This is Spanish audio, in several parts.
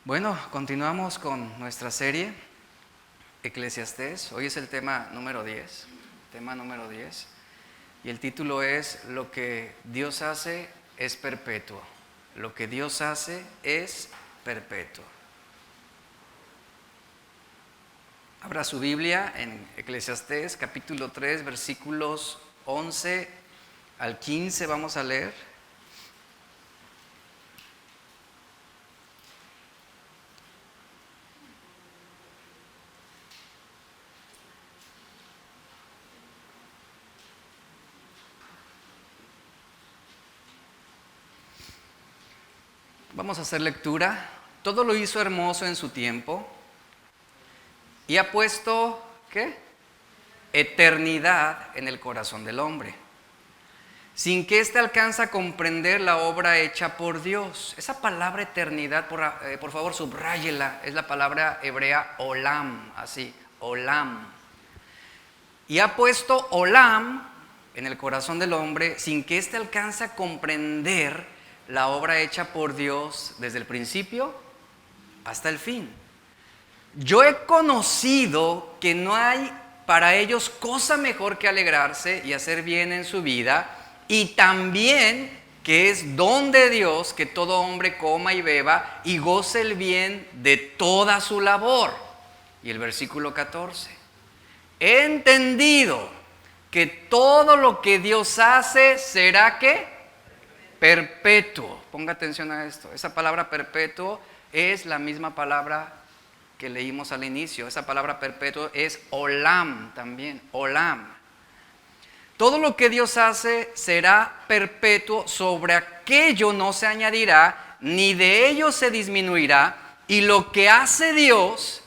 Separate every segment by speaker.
Speaker 1: Bueno, continuamos con nuestra serie Eclesiastés. Hoy es el tema número 10, y el título es Lo que Dios hace es perpetuo. Lo que Dios hace es perpetuo. Abra su Biblia en Eclesiastés capítulo 3, versículos 11 al 15, vamos a leer. Vamos a hacer lectura. Todo lo hizo hermoso en su tiempo y ha puesto, ¿qué? Eternidad en el corazón del hombre, sin que éste alcance a comprender la obra hecha por Dios. Esa palabra eternidad, por favor, subráyela. Es la palabra hebrea olam, así, olam. Y ha puesto olam en el corazón del hombre, sin que éste alcance a comprender la obra hecha por Dios desde el principio hasta el fin. Yo he conocido que no hay para ellos cosa mejor que alegrarse y hacer bien en su vida, y también que es don de Dios que todo hombre coma y beba y goce el bien de toda su labor. Y el versículo 14. He entendido que todo lo que Dios hace será ¿qué? Perpetuo. Ponga atención a esto. Esa palabra perpetuo es la misma palabra que leímos al inicio. Esa palabra perpetuo es olam también, olam. Todo lo que Dios hace será perpetuo, sobre aquello no se añadirá, ni de ello se disminuirá, y lo que hace Dios,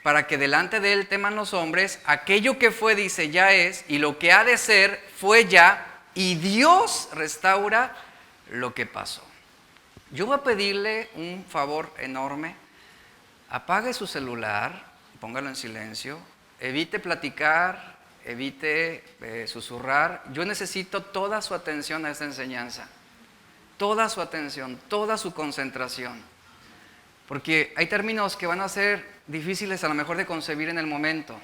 Speaker 1: para que delante de él teman los hombres, aquello que fue, dice, ya es, y lo que ha de ser, fue ya, y Dios restaura lo que pasó. Yo voy a pedirle un favor enorme. Apague su celular, póngalo en silencio, evite platicar, evite susurrar. Yo necesito toda su atención a esta enseñanza, toda su atención, toda su concentración, porque hay términos que van a ser difíciles a lo mejor de concebir en el momento,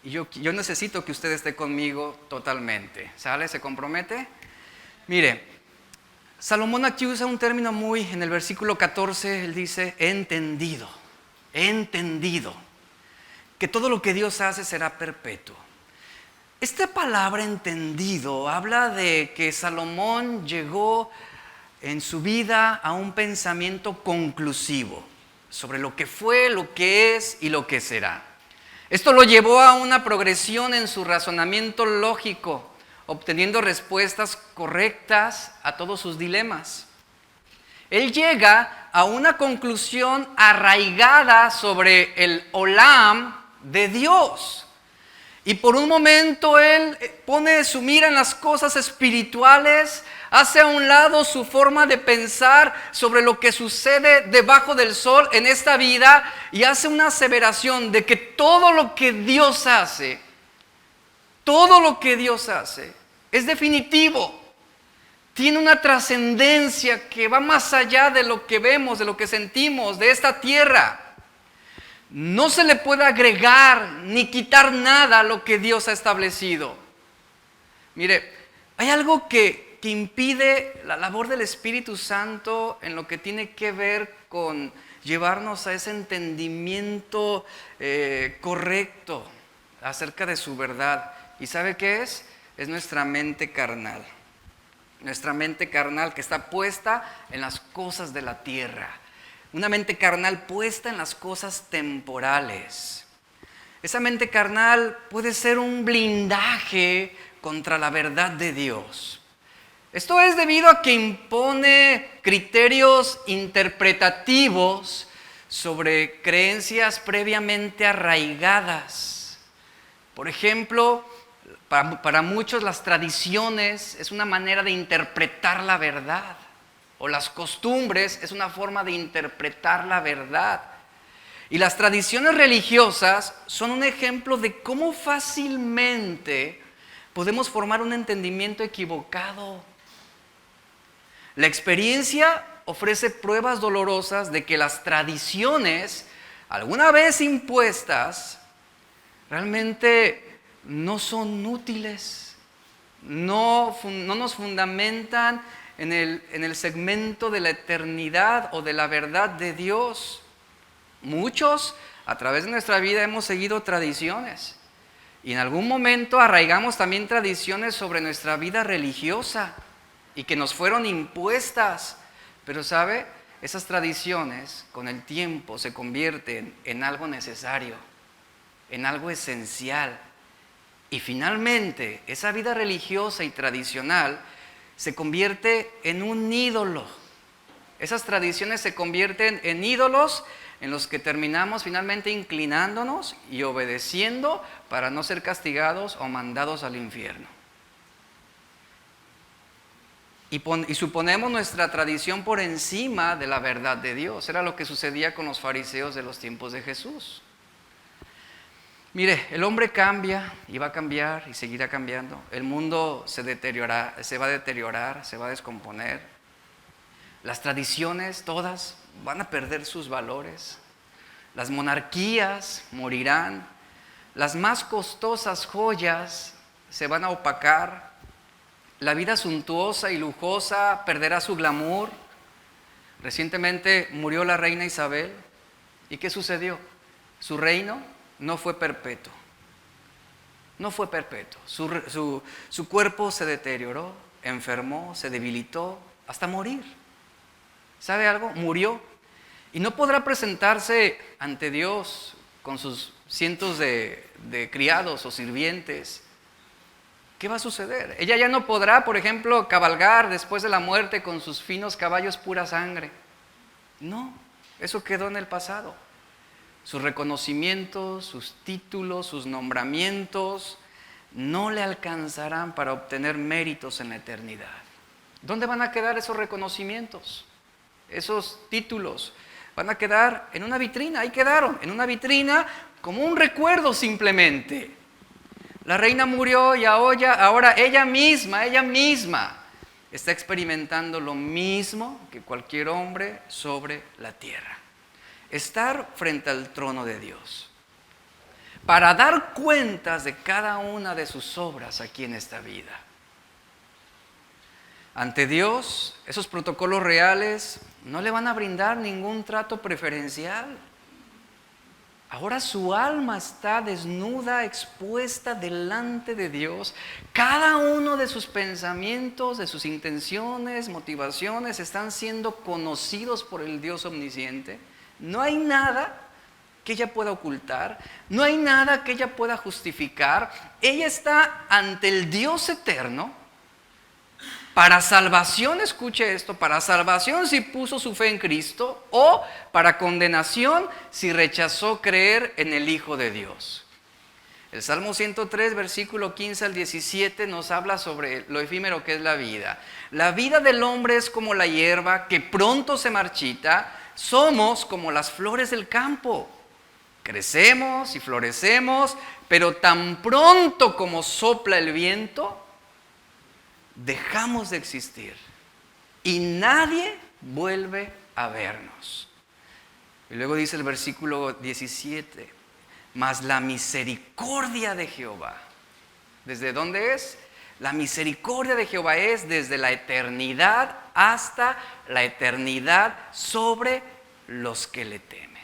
Speaker 1: y yo necesito que usted esté conmigo totalmente. ¿Sale? ¿Se compromete? Mire, Salomón aquí usa un término en el versículo 14, él dice, he entendido que todo lo que Dios hace será perpetuo. Esta palabra entendido habla de que Salomón llegó en su vida a un pensamiento conclusivo sobre lo que fue, lo que es y lo que será. Esto lo llevó a una progresión en su razonamiento lógico, obteniendo respuestas correctas a todos sus dilemas. Él llega a una conclusión arraigada sobre el olam de Dios. Y por un momento él pone su mira en las cosas espirituales, hace a un lado su forma de pensar sobre lo que sucede debajo del sol en esta vida, y hace una aseveración de que todo lo que Dios hace es definitivo. Tiene una trascendencia que va más allá de lo que vemos, de lo que sentimos, de esta tierra. No se le puede agregar ni quitar nada a lo que Dios ha establecido. Mire, hay algo que impide la labor del Espíritu Santo en lo que tiene que ver con llevarnos a ese entendimiento correcto acerca de su verdad. ¿Y sabe qué es? Es nuestra mente carnal. Nuestra mente carnal que está puesta en las cosas de la tierra. Una mente carnal puesta en las cosas temporales. Esa mente carnal puede ser un blindaje contra la verdad de Dios. Esto es debido a que impone criterios interpretativos sobre creencias previamente arraigadas. Por ejemplo, para muchos las tradiciones es una manera de interpretar la verdad, o las costumbres es una forma de interpretar la verdad. Y las tradiciones religiosas son un ejemplo de cómo fácilmente podemos formar un entendimiento equivocado. La experiencia ofrece pruebas dolorosas de que las tradiciones, alguna vez impuestas, realmente no son útiles, no nos fundamentan en el segmento de la eternidad o de la verdad de Dios. Muchos a través de nuestra vida hemos seguido tradiciones y en algún momento arraigamos también tradiciones sobre nuestra vida religiosa y que nos fueron impuestas. Pero ¿sabe? Esas tradiciones con el tiempo se convierten en algo necesario, en algo esencial. Y finalmente, esa vida religiosa y tradicional se convierte en un ídolo. Esas tradiciones se convierten en ídolos en los que terminamos finalmente inclinándonos y obedeciendo para no ser castigados o mandados al infierno. Y suponemos nuestra tradición por encima de la verdad de Dios. Era lo que sucedía con los fariseos de los tiempos de Jesús. Mire, el hombre cambia y va a cambiar y seguirá cambiando. El mundo se va a deteriorar, se va a descomponer. Las tradiciones todas van a perder sus valores. Las monarquías morirán. Las más costosas joyas se van a opacar. La vida suntuosa y lujosa perderá su glamour. Recientemente murió la reina Isabel. ¿Y qué sucedió? Su reino no fue perpetuo. No fue perpetuo. Su cuerpo se deterioró, enfermó, se debilitó hasta morir. ¿Sabe algo? Murió. Y no podrá presentarse ante Dios con sus cientos de criados o sirvientes. ¿Qué va a suceder? Ella ya no podrá, por ejemplo, cabalgar después de la muerte con sus finos caballos pura sangre. No, eso quedó en el pasado. Sus reconocimientos, sus títulos, sus nombramientos no le alcanzarán para obtener méritos en la eternidad. ¿Dónde van a quedar esos reconocimientos? Esos títulos van a quedar en una vitrina. Ahí quedaron, en una vitrina como un recuerdo simplemente. La reina murió y ahora ella misma está experimentando lo mismo que cualquier hombre sobre la tierra. Estar frente al trono de Dios para dar cuentas de cada una de sus obras aquí en esta vida. Ante Dios, esos protocolos reales no le van a brindar ningún trato preferencial. Ahora su alma está desnuda, expuesta delante de Dios. Cada uno de sus pensamientos, de sus intenciones, motivaciones están siendo conocidos por el Dios omnisciente. No hay nada que ella pueda ocultar, no hay nada que ella pueda justificar. Ella está ante el Dios eterno. Para salvación, escuche esto, para salvación si puso su fe en Cristo o para condenación si rechazó creer en el Hijo de Dios. El Salmo 103, versículo 15 al 17 nos habla sobre lo efímero que es la vida. La vida del hombre es como la hierba que pronto se marchita, somos como las flores del campo. Crecemos y florecemos, pero tan pronto como sopla el viento, dejamos de existir y nadie vuelve a vernos. Y luego dice el versículo 17, mas la misericordia de Jehová, ¿desde dónde es? La misericordia de Jehová es desde la eternidad hasta la eternidad sobre los que le temen.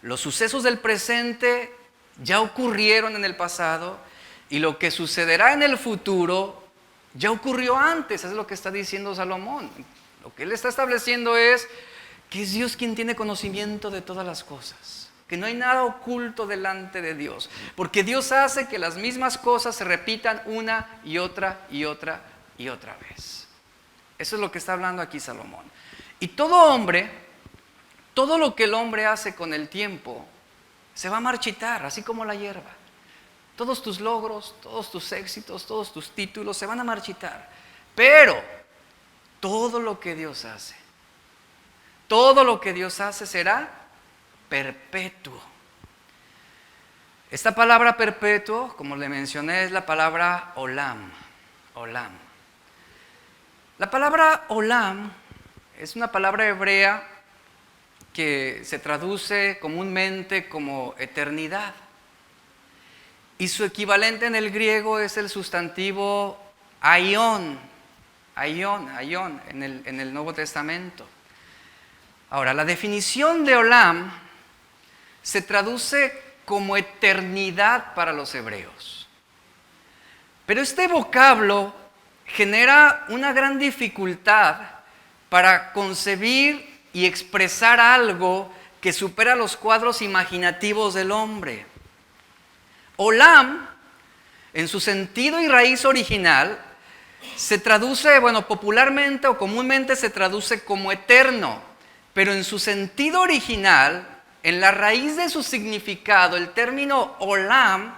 Speaker 1: Los sucesos del presente ya ocurrieron en el pasado. Y lo que sucederá en el futuro ya ocurrió antes, es lo que está diciendo Salomón. Lo que él está estableciendo es que es Dios quien tiene conocimiento de todas las cosas, que no hay nada oculto delante de Dios, porque Dios hace que las mismas cosas se repitan una y otra y otra y otra vez. Eso es lo que está hablando aquí Salomón. Y todo hombre, todo lo que el hombre hace con el tiempo, se va a marchitar, así como la hierba. Todos tus logros, todos tus éxitos, todos tus títulos se van a marchitar. Pero todo lo que Dios hace será perpetuo. Esta palabra perpetuo, como le mencioné, es la palabra olam. Olam. La palabra olam es una palabra hebrea que se traduce comúnmente como eternidad. Y su equivalente en el griego es el sustantivo aion, en el Nuevo Testamento. Ahora, la definición de olam se traduce como eternidad para los hebreos. Pero este vocablo genera una gran dificultad para concebir y expresar algo que supera los cuadros imaginativos del hombre. Olam, en su sentido y raíz original, se traduce, popularmente o comúnmente se traduce como eterno, pero en su sentido original, en la raíz de su significado, el término olam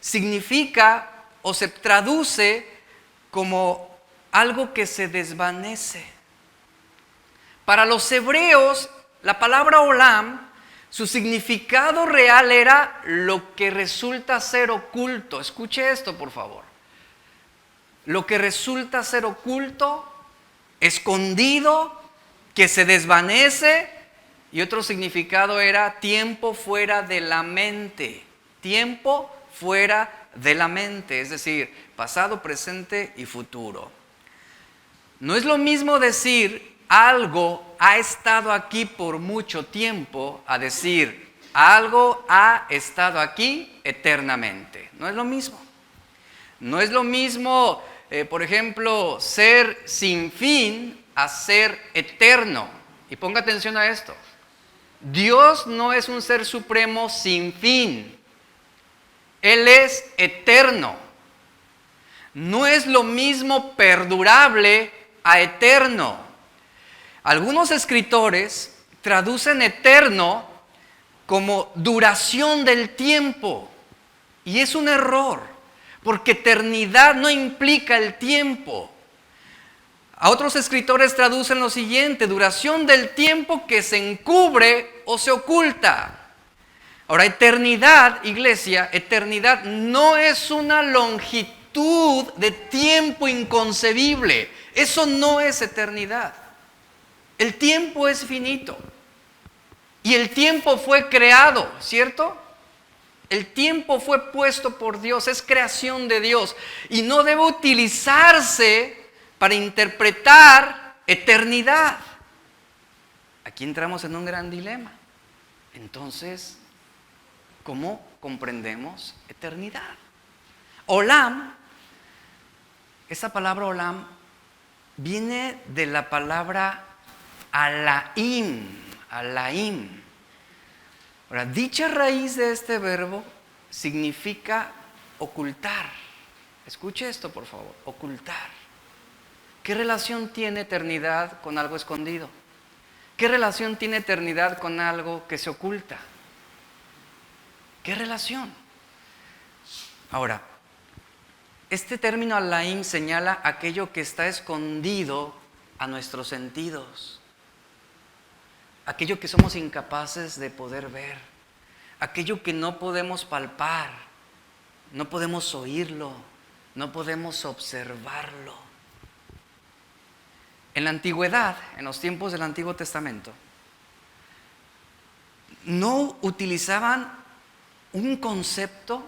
Speaker 1: significa o se traduce como algo que se desvanece. Para los hebreos, la palabra olam, su significado real era lo que resulta ser oculto. Escuche esto, por favor. Lo que resulta ser oculto, escondido, que se desvanece, y otro significado era tiempo fuera de la mente. Tiempo fuera de la mente, es decir, pasado, presente y futuro. No es lo mismo decir algo ha estado aquí por mucho tiempo a decir algo ha estado aquí eternamente. No es lo mismo. No es lo mismo, por ejemplo, ser sin fin a ser eterno. Y ponga atención a esto. Dios no es un ser supremo sin fin. Él es eterno. No es lo mismo perdurable a eterno. Algunos escritores traducen eterno como duración del tiempo. Y es un error, porque eternidad no implica el tiempo. A otros escritores traducen lo siguiente: duración del tiempo que se encubre o se oculta. Ahora, eternidad, iglesia, eternidad no es una longitud de tiempo inconcebible. Eso no es eternidad. El tiempo es finito. Y el tiempo fue creado, ¿cierto? El tiempo fue puesto por Dios, es creación de Dios. Y no debe utilizarse para interpretar eternidad. Aquí entramos en un gran dilema. Entonces, ¿cómo comprendemos eternidad? Olam, esa palabra olam, viene de la palabra alaim. Ahora, dicha raíz de este verbo significa ocultar. Escuche esto, por favor, ocultar. ¿Qué relación tiene eternidad con algo escondido? ¿Qué relación tiene eternidad con algo que se oculta? ¿Qué relación? Ahora, este término alaim señala aquello que está escondido a nuestros sentidos, aquello que somos incapaces de poder ver, aquello que no podemos palpar, no podemos oírlo, no podemos observarlo. En la antigüedad, en los tiempos del Antiguo Testamento, no utilizaban un concepto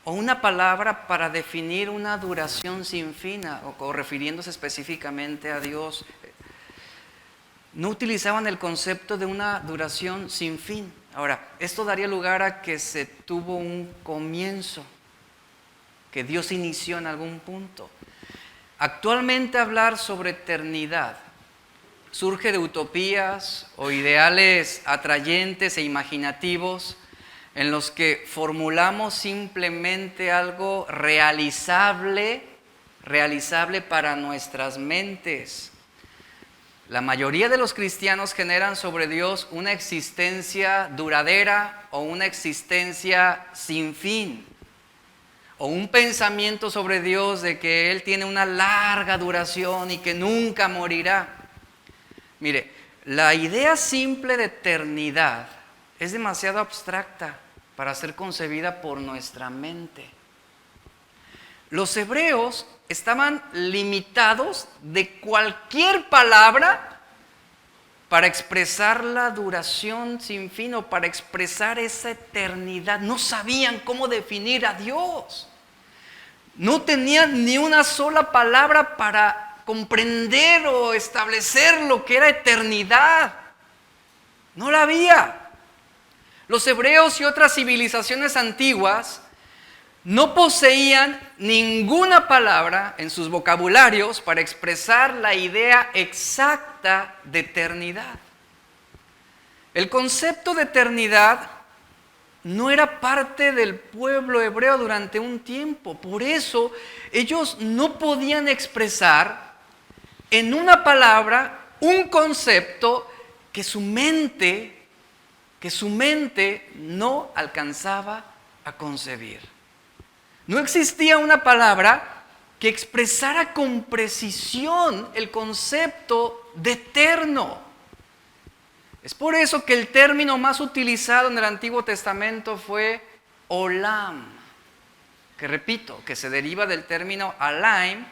Speaker 1: o una palabra para definir una duración sin fin, o refiriéndose específicamente a Dios. No utilizaban el concepto de una duración sin fin. Ahora, esto daría lugar a que se tuvo un comienzo, que Dios inició en algún punto. Actualmente hablar sobre eternidad surge de utopías o ideales atrayentes e imaginativos en los que formulamos simplemente algo realizable para nuestras mentes. La mayoría de los cristianos generan sobre Dios una existencia duradera o una existencia sin fin, o un pensamiento sobre Dios de que Él tiene una larga duración y que nunca morirá. Mire, la idea simple de eternidad es demasiado abstracta para ser concebida por nuestra mente. Los hebreos estaban limitados de cualquier palabra para expresar la duración sin fin o para expresar esa eternidad. No sabían cómo definir a Dios. No tenían ni una sola palabra para comprender o establecer lo que era eternidad. No la había. Los hebreos y otras civilizaciones antiguas no poseían ninguna palabra en sus vocabularios para expresar la idea exacta de eternidad. El concepto de eternidad no era parte del pueblo hebreo durante un tiempo. Por eso ellos no podían expresar en una palabra un concepto que su mente no alcanzaba a concebir. No existía una palabra que expresara con precisión el concepto de eterno. Es por eso que el término más utilizado en el Antiguo Testamento fue olam, que repito, que se deriva del término alaim.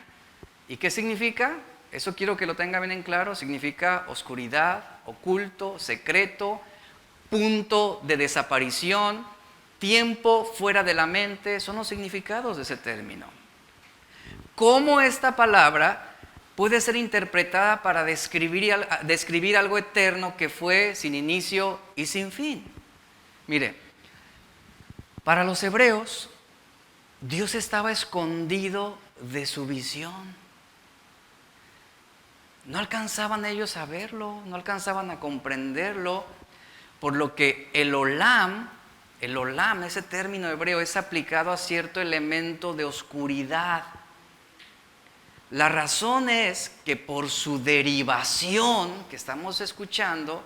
Speaker 1: ¿Y qué significa? Eso quiero que lo tengan bien en claro. Significa oscuridad, oculto, secreto, punto de desaparición, tiempo fuera de la mente. Son los significados de ese término. ¿Cómo esta palabra puede ser interpretada para describir algo eterno que fue sin inicio y sin fin? Mire, para los hebreos, Dios estaba escondido de su visión. No alcanzaban ellos a verlo, no alcanzaban a comprenderlo, por lo que el olam, ese término hebreo, es aplicado a cierto elemento de oscuridad. La razón es que por su derivación que estamos escuchando,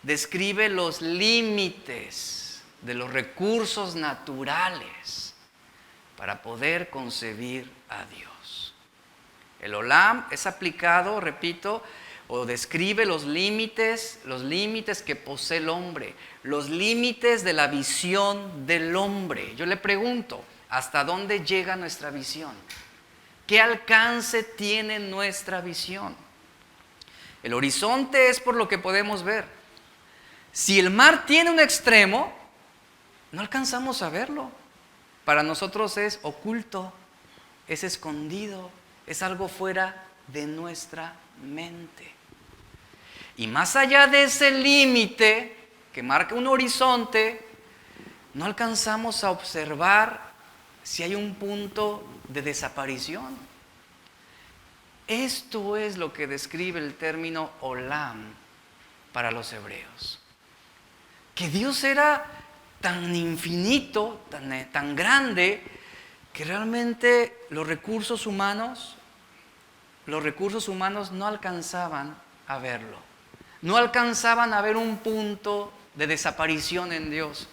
Speaker 1: describe los límites de los recursos naturales para poder concebir a Dios. El olam es aplicado, repito, o describe los límites que posee el hombre, los límites de la visión del hombre. Yo le pregunto, ¿hasta dónde llega nuestra visión? ¿Qué alcance tiene nuestra visión? El horizonte es por lo que podemos ver. Si el mar tiene un extremo, no alcanzamos a verlo. Para nosotros es oculto, es escondido, es algo fuera de nuestra mente. Y más allá de ese límite que marca un horizonte, no alcanzamos a observar si hay un punto de desaparición. Esto es lo que describe el término olam para los hebreos. Que Dios era tan infinito, tan grande, que realmente los recursos humanos no alcanzaban a verlo. No alcanzaban a ver un punto de desaparición en Dios.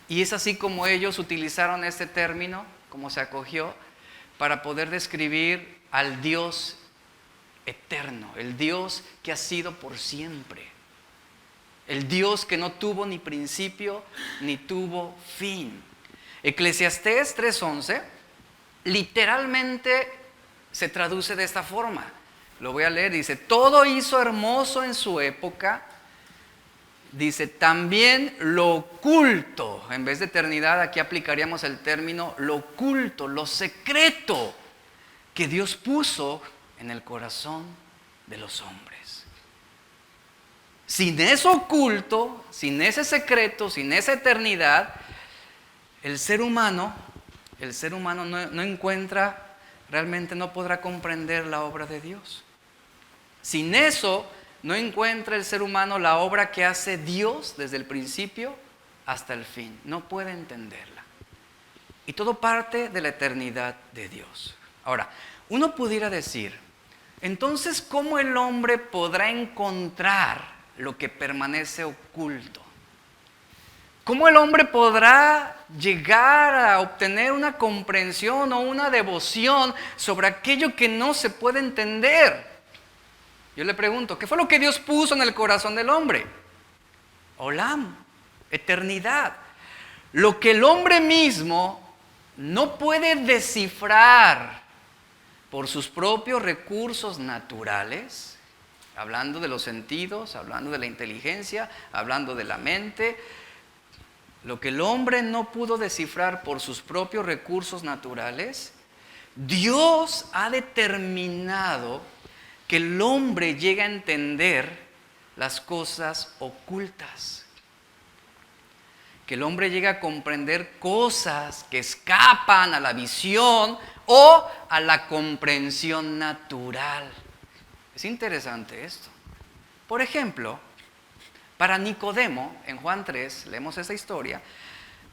Speaker 1: Y es así como ellos utilizaron este término, como se acogió, para poder describir al Dios eterno, el Dios que ha sido por siempre, el Dios que no tuvo ni principio ni tuvo fin. Eclesiastés 3:11 literalmente se traduce de esta forma. Lo voy a leer, dice: todo hizo hermoso en su época. Dice, también lo oculto, en vez de eternidad, aquí aplicaríamos el término lo oculto, lo secreto que Dios puso en el corazón de los hombres. Sin eso oculto, sin ese secreto, sin esa eternidad, el ser humano no encuentra, realmente no podrá comprender la obra de Dios. Sin eso, no encuentra el ser humano la obra que hace Dios desde el principio hasta el fin. No puede entenderla. Y todo parte de la eternidad de Dios. Ahora, uno pudiera decir, entonces, ¿cómo el hombre podrá encontrar lo que permanece oculto? ¿Cómo el hombre podrá llegar a obtener una comprensión o una devoción sobre aquello que no se puede entender? Yo le pregunto, ¿qué fue lo que Dios puso en el corazón del hombre? Olam, eternidad. Lo que el hombre mismo no puede descifrar por sus propios recursos naturales. hablando de los sentidos, hablando de la inteligencia, hablando de la mente. Lo que el hombre no pudo descifrar por sus propios recursos naturales, Dios ha determinado que el hombre llegue a entender las cosas ocultas. Que el hombre llegue a comprender cosas que escapan a la visión o a la comprensión natural. Es interesante esto. Por ejemplo, para Nicodemo, en Juan 3, leemos esa historia,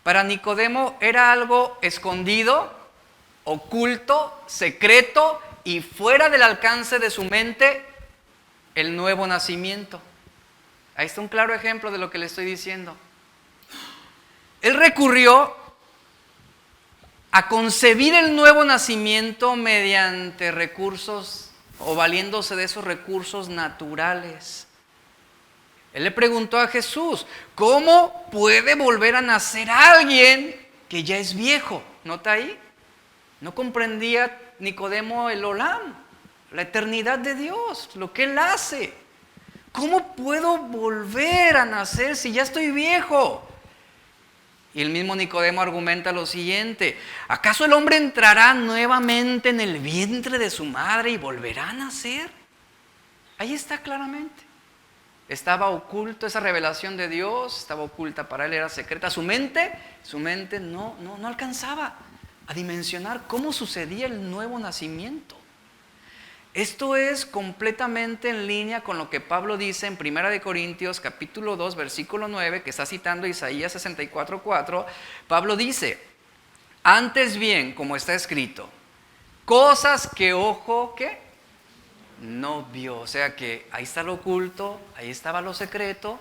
Speaker 1: para Nicodemo era algo escondido, oculto, secreto y fuera del alcance de su mente el nuevo nacimiento. Ahí está un claro ejemplo de lo que le estoy diciendo. Él recurrió a concebir el nuevo nacimiento mediante recursos o valiéndose de esos recursos naturales. Él le preguntó a Jesús, ¿cómo puede volver a nacer alguien que ya es viejo? ¿Nota ahí? No comprendía Nicodemo el Olam, la eternidad de Dios, lo que Él hace. ¿Cómo puedo volver a nacer si ya estoy viejo? Y el mismo Nicodemo argumenta lo siguiente: ¿acaso el hombre entrará nuevamente en el vientre de su madre y volverá a nacer? Ahí está claramente. Estaba oculto, esa revelación de Dios estaba oculta para él, era secreta. Su mente no alcanzaba a dimensionar cómo sucedía el nuevo nacimiento. Esto es completamente en línea con lo que Pablo dice en 1 Corintios capítulo 2, versículo 9, que está citando Isaías 64:4. Pablo dice, antes bien, como está escrito, cosas que ojo, ¿qué? No vio. O sea que ahí está lo oculto, ahí estaba lo secreto,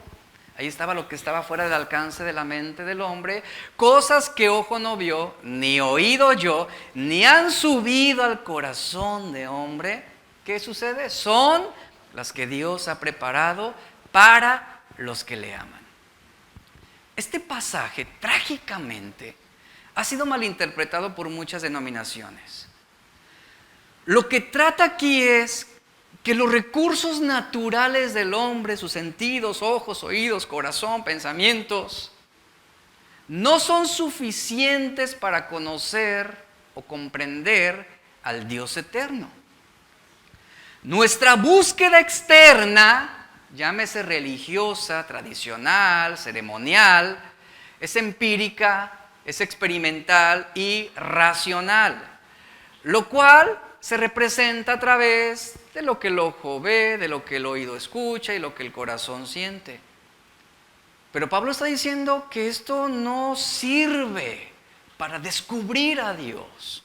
Speaker 1: ahí estaba lo que estaba fuera del alcance de la mente del hombre. Cosas que ojo no vio, ni oído yo, ni han subido al corazón de hombre. ¿Qué sucede? Son las que Dios ha preparado para los que le aman. Este pasaje, trágicamente, ha sido malinterpretado por muchas denominaciones. Lo que trata aquí es que los recursos naturales del hombre, sus sentidos, ojos, oídos, corazón, pensamientos, no son suficientes para conocer o comprender al Dios eterno. Nuestra búsqueda externa, llámese religiosa, tradicional, ceremonial, es empírica, es experimental y racional, lo cual se representa a través de lo que el ojo ve, de lo que el oído escucha y lo que el corazón siente. Pero Pablo está diciendo que esto no sirve para descubrir a Dios.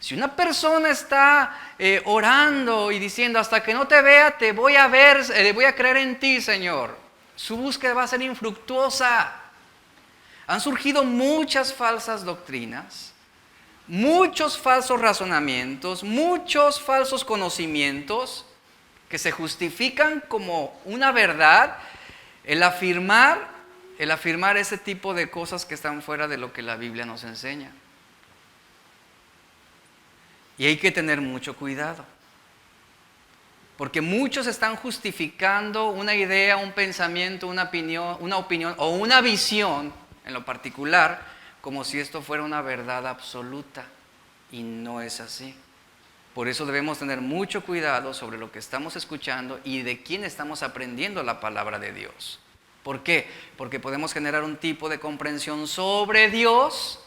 Speaker 1: Si una persona está orando y diciendo, hasta que no te vea, te voy a ver, voy a creer en ti, Señor, su búsqueda va a ser infructuosa. Han surgido muchas falsas doctrinas, muchos falsos razonamientos, muchos falsos conocimientos que se justifican como una verdad, el afirmar ese tipo de cosas que están fuera de lo que la Biblia nos enseña. Y hay que tener mucho cuidado, porque muchos están justificando una idea, un pensamiento, una opinión o una visión en lo particular, como si esto fuera una verdad absoluta, y no es así. Por eso debemos tener mucho cuidado sobre lo que estamos escuchando y de quién estamos aprendiendo la palabra de Dios. ¿Por qué? Porque podemos generar un tipo de comprensión sobre Dios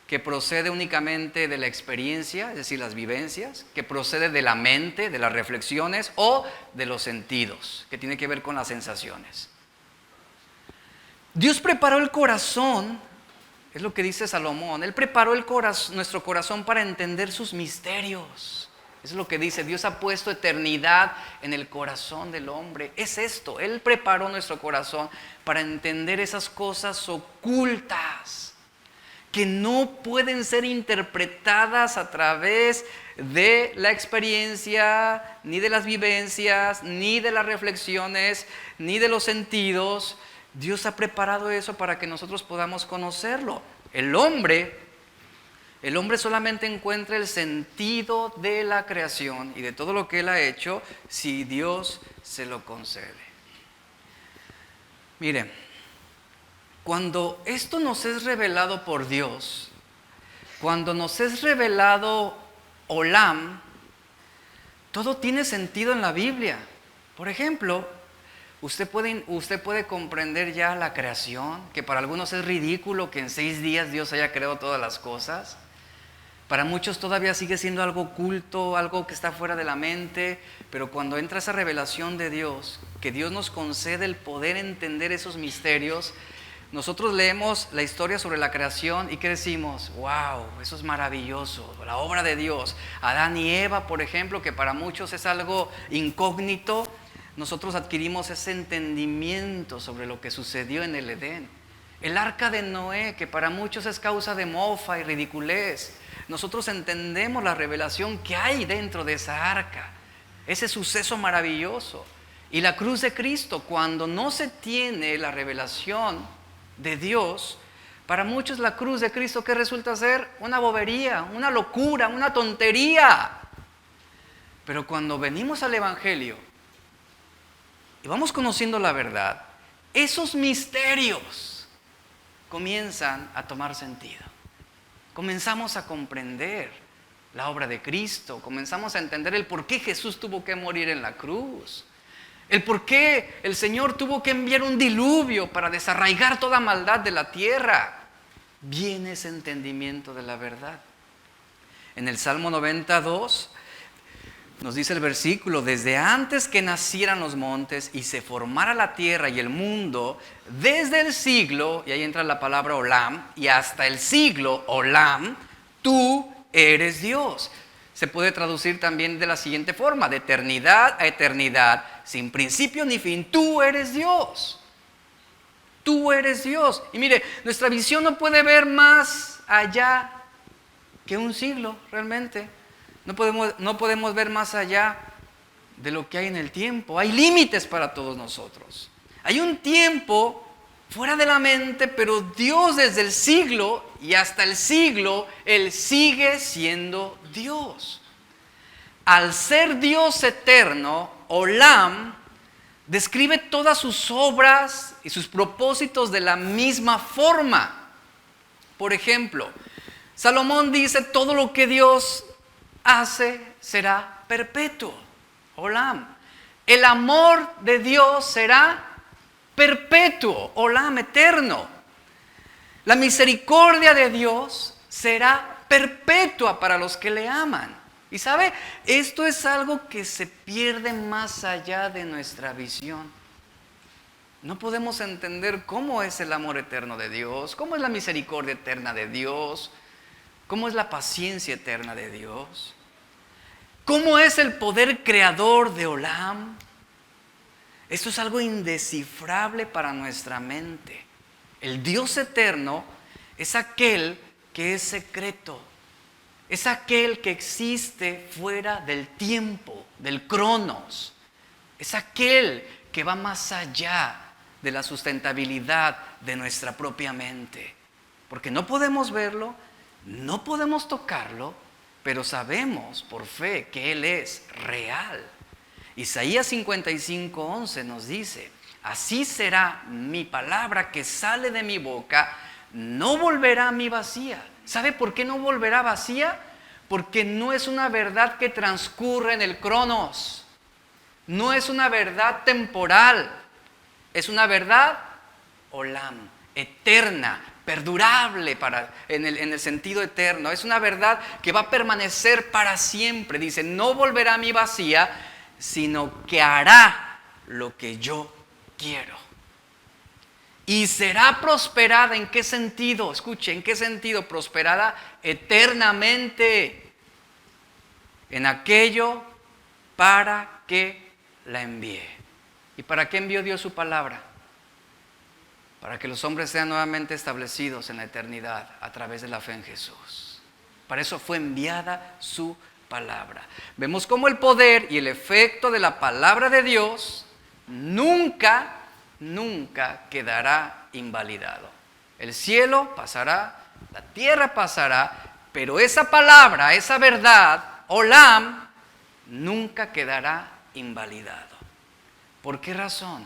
Speaker 1: que procede únicamente de la experiencia, es decir, las vivencias, que procede de la mente, de las reflexiones o de los sentidos, que tiene que ver con las sensaciones. Dios preparó el corazón, es lo que dice Salomón, Él preparó nuestro corazón para entender sus misterios. Eso es lo que dice, Dios ha puesto eternidad en el corazón del hombre. Es esto, Él preparó nuestro corazón para entender esas cosas ocultas que no pueden ser interpretadas a través de la experiencia, ni de las vivencias, ni de las reflexiones, ni de los sentidos. Dios ha preparado eso para que nosotros podamos conocerlo. El hombre el hombre solamente encuentra el sentido de la creación y de todo lo que Él ha hecho si Dios se lo concede. Mire, cuando esto nos es revelado por Dios, cuando nos es revelado Olam, todo tiene sentido en la Biblia. Por ejemplo, usted puede comprender ya la creación, que para algunos es ridículo que en 6 días Dios haya creado todas las cosas. Para muchos todavía sigue siendo algo oculto, algo que está fuera de la mente, pero cuando entra esa revelación de Dios, que Dios nos concede el poder entender esos misterios, nosotros leemos la historia sobre la creación y ¿qué decimos? ¡Wow! Eso es maravilloso, la obra de Dios. Adán y Eva, por ejemplo, que para muchos es algo incógnito, nosotros adquirimos ese entendimiento sobre lo que sucedió en el Edén. El arca de Noé, que para muchos es causa de mofa y ridiculez, nosotros entendemos la revelación que hay dentro de esa arca, ese suceso maravilloso. Y la cruz de Cristo, cuando no se tiene la revelación de Dios, para muchos la cruz de Cristo, ¿qué resulta ser? Una bobería, una locura, una tontería. Pero cuando venimos al Evangelio y vamos conociendo la verdad, esos misterios comienzan a tomar sentido. Comenzamos a comprender la obra de Cristo, comenzamos a entender el por qué Jesús tuvo que morir en la cruz, el por qué el Señor tuvo que enviar un diluvio para desarraigar toda maldad de la tierra. Viene ese entendimiento de la verdad. En el Salmo 92 nos dice el versículo: desde antes que nacieran los montes y se formara la tierra y el mundo, desde el siglo, y ahí entra la palabra Olam, y hasta el siglo, Olam, tú eres Dios. Se puede traducir también de la siguiente forma: de eternidad a eternidad, sin principio ni fin, tú eres Dios. Tú eres Dios. Y mire, nuestra visión no puede ver más allá que un siglo, realmente. No podemos ver más allá de lo que hay en el tiempo. Hay límites para todos nosotros. Hay un tiempo fuera de la mente, pero Dios desde el siglo y hasta el siglo, Él sigue siendo Dios. Al ser Dios eterno, Olam describe todas sus obras y sus propósitos de la misma forma. Por ejemplo, Salomón dice: todo lo que Dios hace será perpetuo. Olam. El amor de Dios será perpetuo. Olam, eterno. La misericordia de Dios será perpetua para los que le aman. Y sabe, esto es algo que se pierde más allá de nuestra visión. No podemos entender cómo es el amor eterno de Dios, cómo es la misericordia eterna de Dios, cómo es la paciencia eterna de Dios, cómo es el poder creador de Olam. Esto es algo indescifrable para nuestra mente. El Dios eterno es aquel que es secreto, es aquel que existe fuera del tiempo, del cronos, es aquel que va más allá de la sustentabilidad de nuestra propia mente, porque no podemos verlo, no podemos tocarlo, pero sabemos por fe que Él es real. Isaías 55:11 nos dice: así será mi palabra que sale de mi boca, no volverá a mí vacía. ¿Sabe por qué no volverá vacía? Porque no es una verdad que transcurre en el cronos, no es una verdad temporal, es una verdad Olam, eterna, perdurable en el sentido eterno. Es una verdad que va a permanecer para siempre. Dice: no volverá a mí vacía, sino que hará lo que yo quiero. Y será prosperada. ¿En qué sentido? Escuche, ¿en qué sentido? Prosperada eternamente en aquello para que la envíe. ¿Y para qué envió Dios su palabra? Para que los hombres sean nuevamente establecidos en la eternidad a través de la fe en Jesús. Para eso fue enviada su palabra. Vemos cómo el poder y el efecto de la palabra de Dios nunca quedará invalidado. El cielo pasará, la tierra pasará, Pero esa palabra, esa verdad, olam, nunca quedará invalidado. ¿Por qué razón?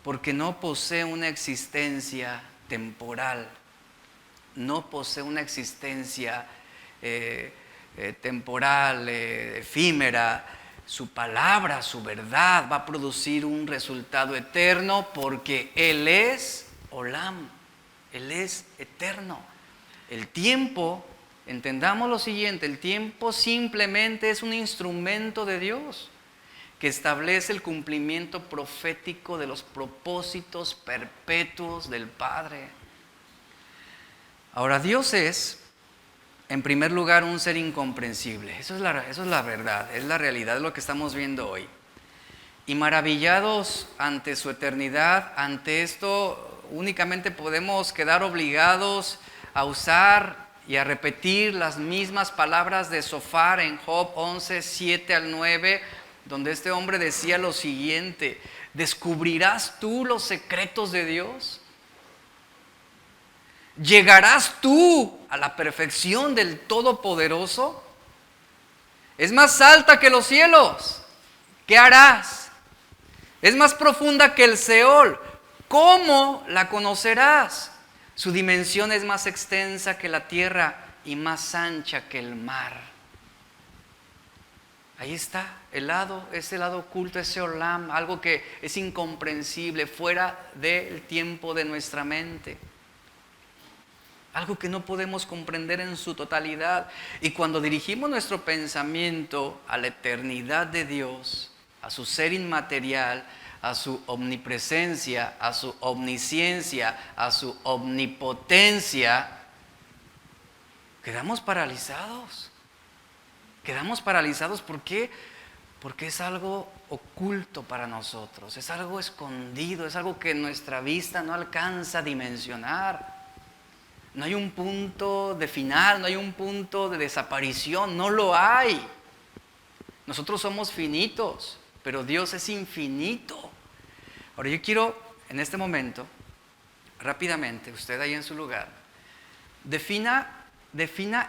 Speaker 1: Porque no posee una existencia temporal, no posee una existencia temporal, efímera. Su palabra, su verdad va a producir un resultado eterno porque Él es olam, Él es eterno. El tiempo, entendamos lo siguiente, el tiempo simplemente es un instrumento de Dios que establece el cumplimiento profético de los propósitos perpetuos del Padre. Ahora, Dios es, en primer lugar, un ser incomprensible. Eso es la verdad, es la realidad, es lo que estamos viendo hoy. Y maravillados ante su eternidad, ante esto únicamente podemos quedar obligados a usar y a repetir las mismas palabras de Zofar en Job 11, 7 al 9, donde este hombre decía lo siguiente: ¿descubrirás tú los secretos de Dios? ¿Llegarás tú a la perfección del Todopoderoso? Es más alta que los cielos. ¿Qué harás? Es más profunda que el Seol. ¿Cómo la conocerás? Su dimensión es más extensa que la tierra y más ancha que el mar. Ahí está ese lado oculto, ese olam, algo que es incomprensible, fuera del tiempo de nuestra mente. Algo que no podemos comprender en su totalidad. Y cuando dirigimos nuestro pensamiento a la eternidad de Dios, a su ser inmaterial, a su omnipresencia, a su omnisciencia, a su omnipotencia, quedamos paralizados. Quedamos paralizados, ¿por qué? Porque es algo oculto para nosotros, es algo escondido, es algo que nuestra vista no alcanza a dimensionar. No hay un punto de final, no hay un punto de desaparición, no lo hay. Nosotros somos finitos, pero Dios es infinito. Ahora yo quiero, en este momento, rápidamente, usted ahí en su lugar, defina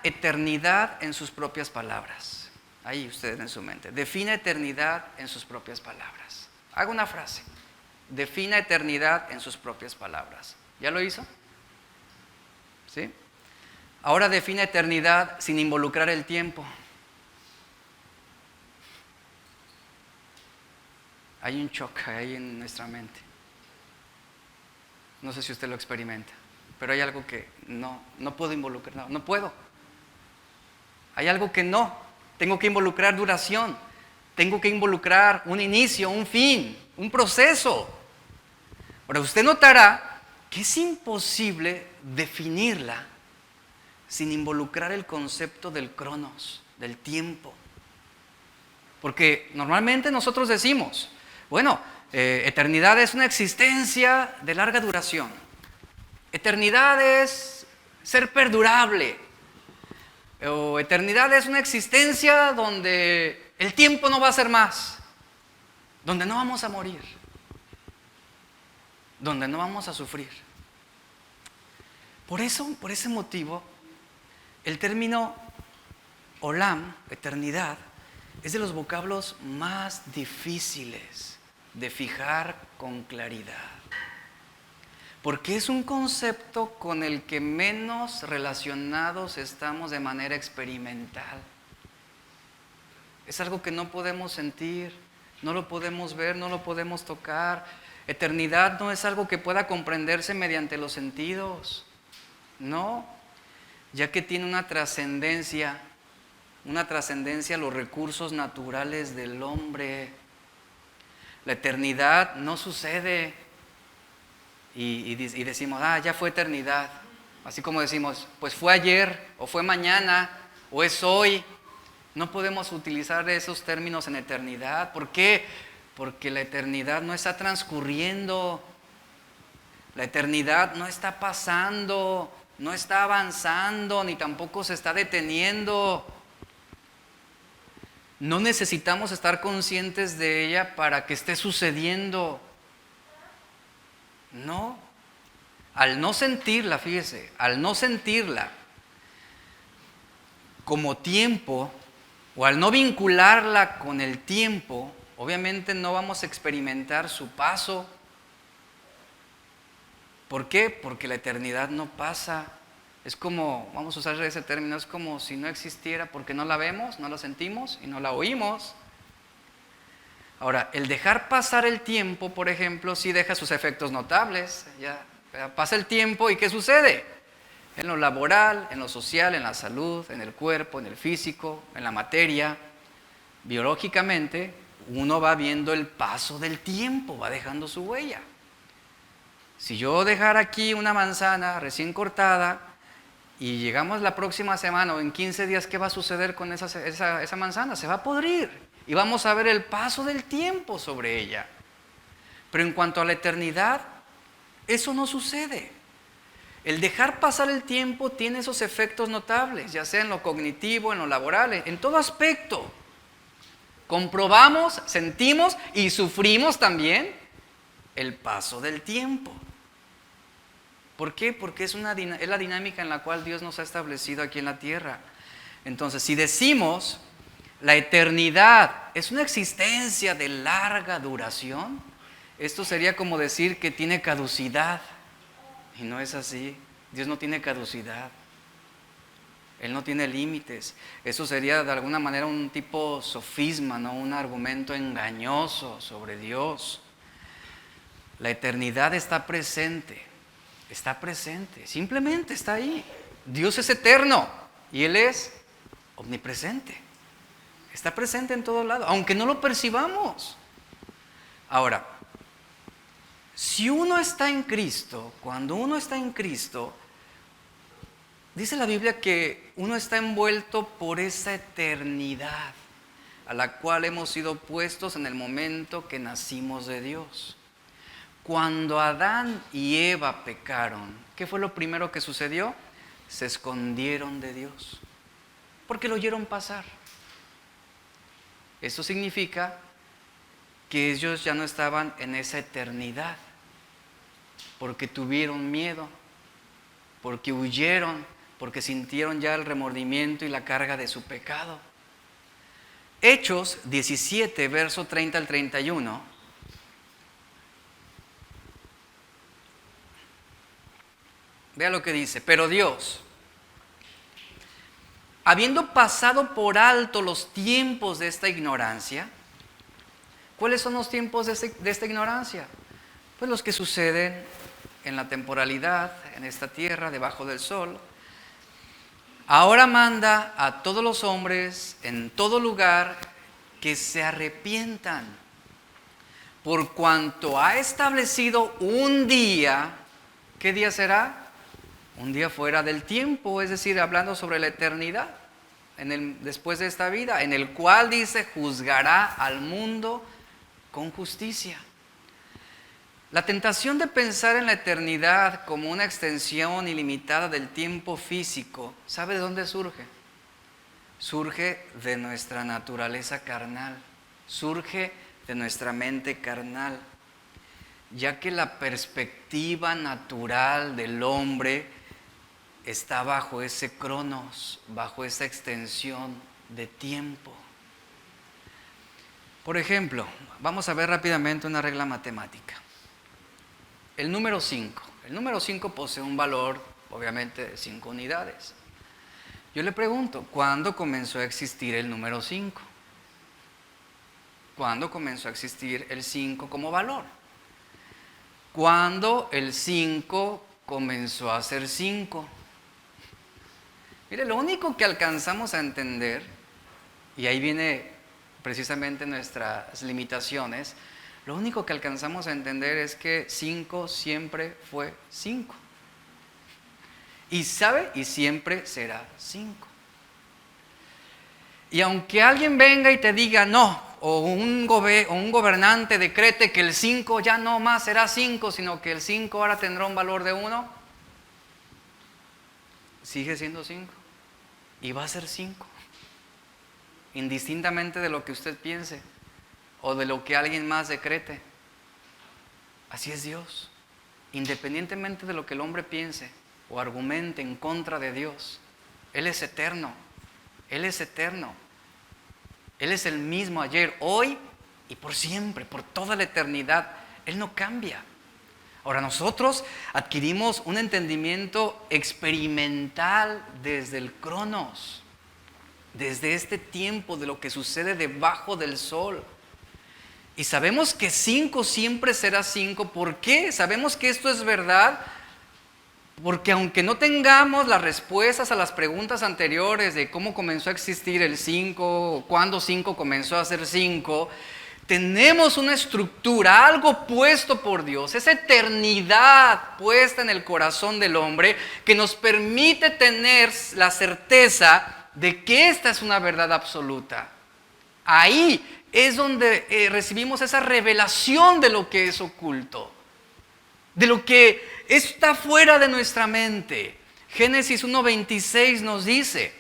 Speaker 1: eternidad en sus propias palabras. Ahí usted en su mente. Defina eternidad en sus propias palabras. Haga una frase. Defina eternidad en sus propias palabras. ¿Ya lo hizo? ¿Sí? Ahora define eternidad sin involucrar el tiempo. Hay un choque ahí en nuestra mente. No sé si usted lo experimenta, pero hay algo que no puedo involucrar, no puedo. Hay algo que tengo que involucrar duración, tengo que involucrar un inicio, un fin, un proceso. Ahora usted notará que es imposible definirla sin involucrar el concepto del cronos, del tiempo. Porque normalmente nosotros decimos, bueno, eternidad es una existencia de larga duración. Eternidad es ser perdurable. O eternidad es una existencia donde el tiempo no va a ser más, donde no vamos a morir, donde no vamos a sufrir. Por ese motivo, el término olam, eternidad, es de los vocablos más difíciles de fijar con claridad. Porque es un concepto con el que menos relacionados estamos de manera experimental. Es algo que no podemos sentir, no lo podemos ver, no lo podemos tocar. Eternidad no es algo que pueda comprenderse mediante los sentidos. No, ya que tiene una trascendencia a los recursos naturales del hombre. La eternidad no sucede y decimos, ya fue eternidad. Así como decimos, pues fue ayer, o fue mañana, o es hoy. No podemos utilizar esos términos en eternidad. ¿Por qué? Porque la eternidad no está transcurriendo. La eternidad no está pasando, no está avanzando, ni tampoco se está deteniendo. No necesitamos estar conscientes de ella para que esté sucediendo. No. Al no sentirla, fíjese, al no sentirla, como tiempo, o al no vincularla con el tiempo, obviamente no vamos a experimentar su paso. ¿Por qué? Porque la eternidad no pasa. Es como, vamos a usar ese término, es como si no existiera porque no la vemos, no la sentimos y no la oímos. Ahora, el dejar pasar el tiempo, por ejemplo, sí deja sus efectos notables. Ya pasa el tiempo y ¿qué sucede? En lo laboral, en lo social, en la salud, en el cuerpo, en el físico, en la materia. Biológicamente, uno va viendo el paso del tiempo, va dejando su huella. Si yo dejara aquí una manzana recién cortada y llegamos la próxima semana o en 15 días, ¿qué va a suceder con esa manzana? Se va a podrir y vamos a ver el paso del tiempo sobre ella. Pero en cuanto a la eternidad, eso no sucede. El dejar pasar el tiempo tiene esos efectos notables, ya sea en lo cognitivo, en lo laboral, en todo aspecto. Comprobamos, sentimos y sufrimos también el paso del tiempo. ¿Por qué? Porque es la dinámica en la cual Dios nos ha establecido aquí en la tierra. Entonces, si decimos la eternidad es una existencia de larga duración, esto sería como decir que tiene caducidad. Y no es así. Dios no tiene caducidad. Él no tiene límites. Eso sería de alguna manera un tipo sofisma, ¿no? Un argumento engañoso sobre Dios. La eternidad está presente, simplemente está ahí. Dios es eterno y Él es omnipresente. Está presente en todo lado, aunque no lo percibamos. Ahora, si uno está en Cristo, cuando uno está en Cristo, dice la Biblia que uno está envuelto por esa eternidad a la cual hemos sido puestos en el momento que nacimos de Dios. Cuando Adán y Eva pecaron, ¿qué fue lo primero que sucedió? Se escondieron de Dios, porque lo oyeron pasar. Eso significa que ellos ya no estaban en esa eternidad, porque tuvieron miedo, porque huyeron, porque sintieron ya el remordimiento y la carga de su pecado. Hechos 17, verso 30 al 31. Vea lo que dice. Pero Dios, habiendo pasado por alto los tiempos de esta ignorancia, ¿cuáles son los tiempos de esta ignorancia? Pues los que suceden en la temporalidad, en esta tierra, debajo del sol. Ahora manda a todos los hombres en todo lugar que se arrepientan, por cuanto ha establecido un día. ¿Qué día será? Un día fuera del tiempo, es decir, hablando sobre la eternidad, después de esta vida, en el cual dice, juzgará al mundo con justicia. La tentación de pensar en la eternidad como una extensión ilimitada del tiempo físico, ¿sabe de dónde surge? Surge de nuestra naturaleza carnal, surge de nuestra mente carnal, ya que la perspectiva natural del hombre está bajo ese cronos, bajo esa extensión de tiempo. Por ejemplo, vamos a ver rápidamente una regla matemática. El número 5. El número 5 posee un valor, obviamente, de 5 unidades. Yo le pregunto, ¿cuándo comenzó a existir el número 5? ¿Cuándo comenzó a existir el 5 como valor? ¿Cuándo el 5 comenzó a ser 5? Mire, lo único que alcanzamos a entender, y ahí viene precisamente nuestras limitaciones, lo único que alcanzamos a entender es que 5 siempre fue 5. Y sabe, y siempre será 5. Y aunque alguien venga y te diga no, o un gobernante decrete que el 5 ya no más será 5, sino que el 5 ahora tendrá un valor de 1, sigue siendo 5. Y va a ser 5. Indistintamente de lo que usted piense o de lo que alguien más decrete. Así es Dios. Independientemente de lo que el hombre piense o argumente en contra de Dios, Él es eterno. Él es eterno. Él es el mismo ayer, hoy y por siempre, por toda la eternidad. Él no cambia. Ahora nosotros adquirimos un entendimiento experimental desde el Cronos, desde este tiempo de lo que sucede debajo del sol. Y sabemos que 5 siempre será 5. ¿Por qué? Sabemos que esto es verdad porque aunque no tengamos las respuestas a las preguntas anteriores de cómo comenzó a existir el 5, cuándo 5 comenzó a ser 5, tenemos una estructura, algo puesto por Dios, esa eternidad puesta en el corazón del hombre que nos permite tener la certeza de que esta es una verdad absoluta. Ahí es donde recibimos esa revelación de lo que es oculto, de lo que está fuera de nuestra mente. Génesis 1:26 nos dice,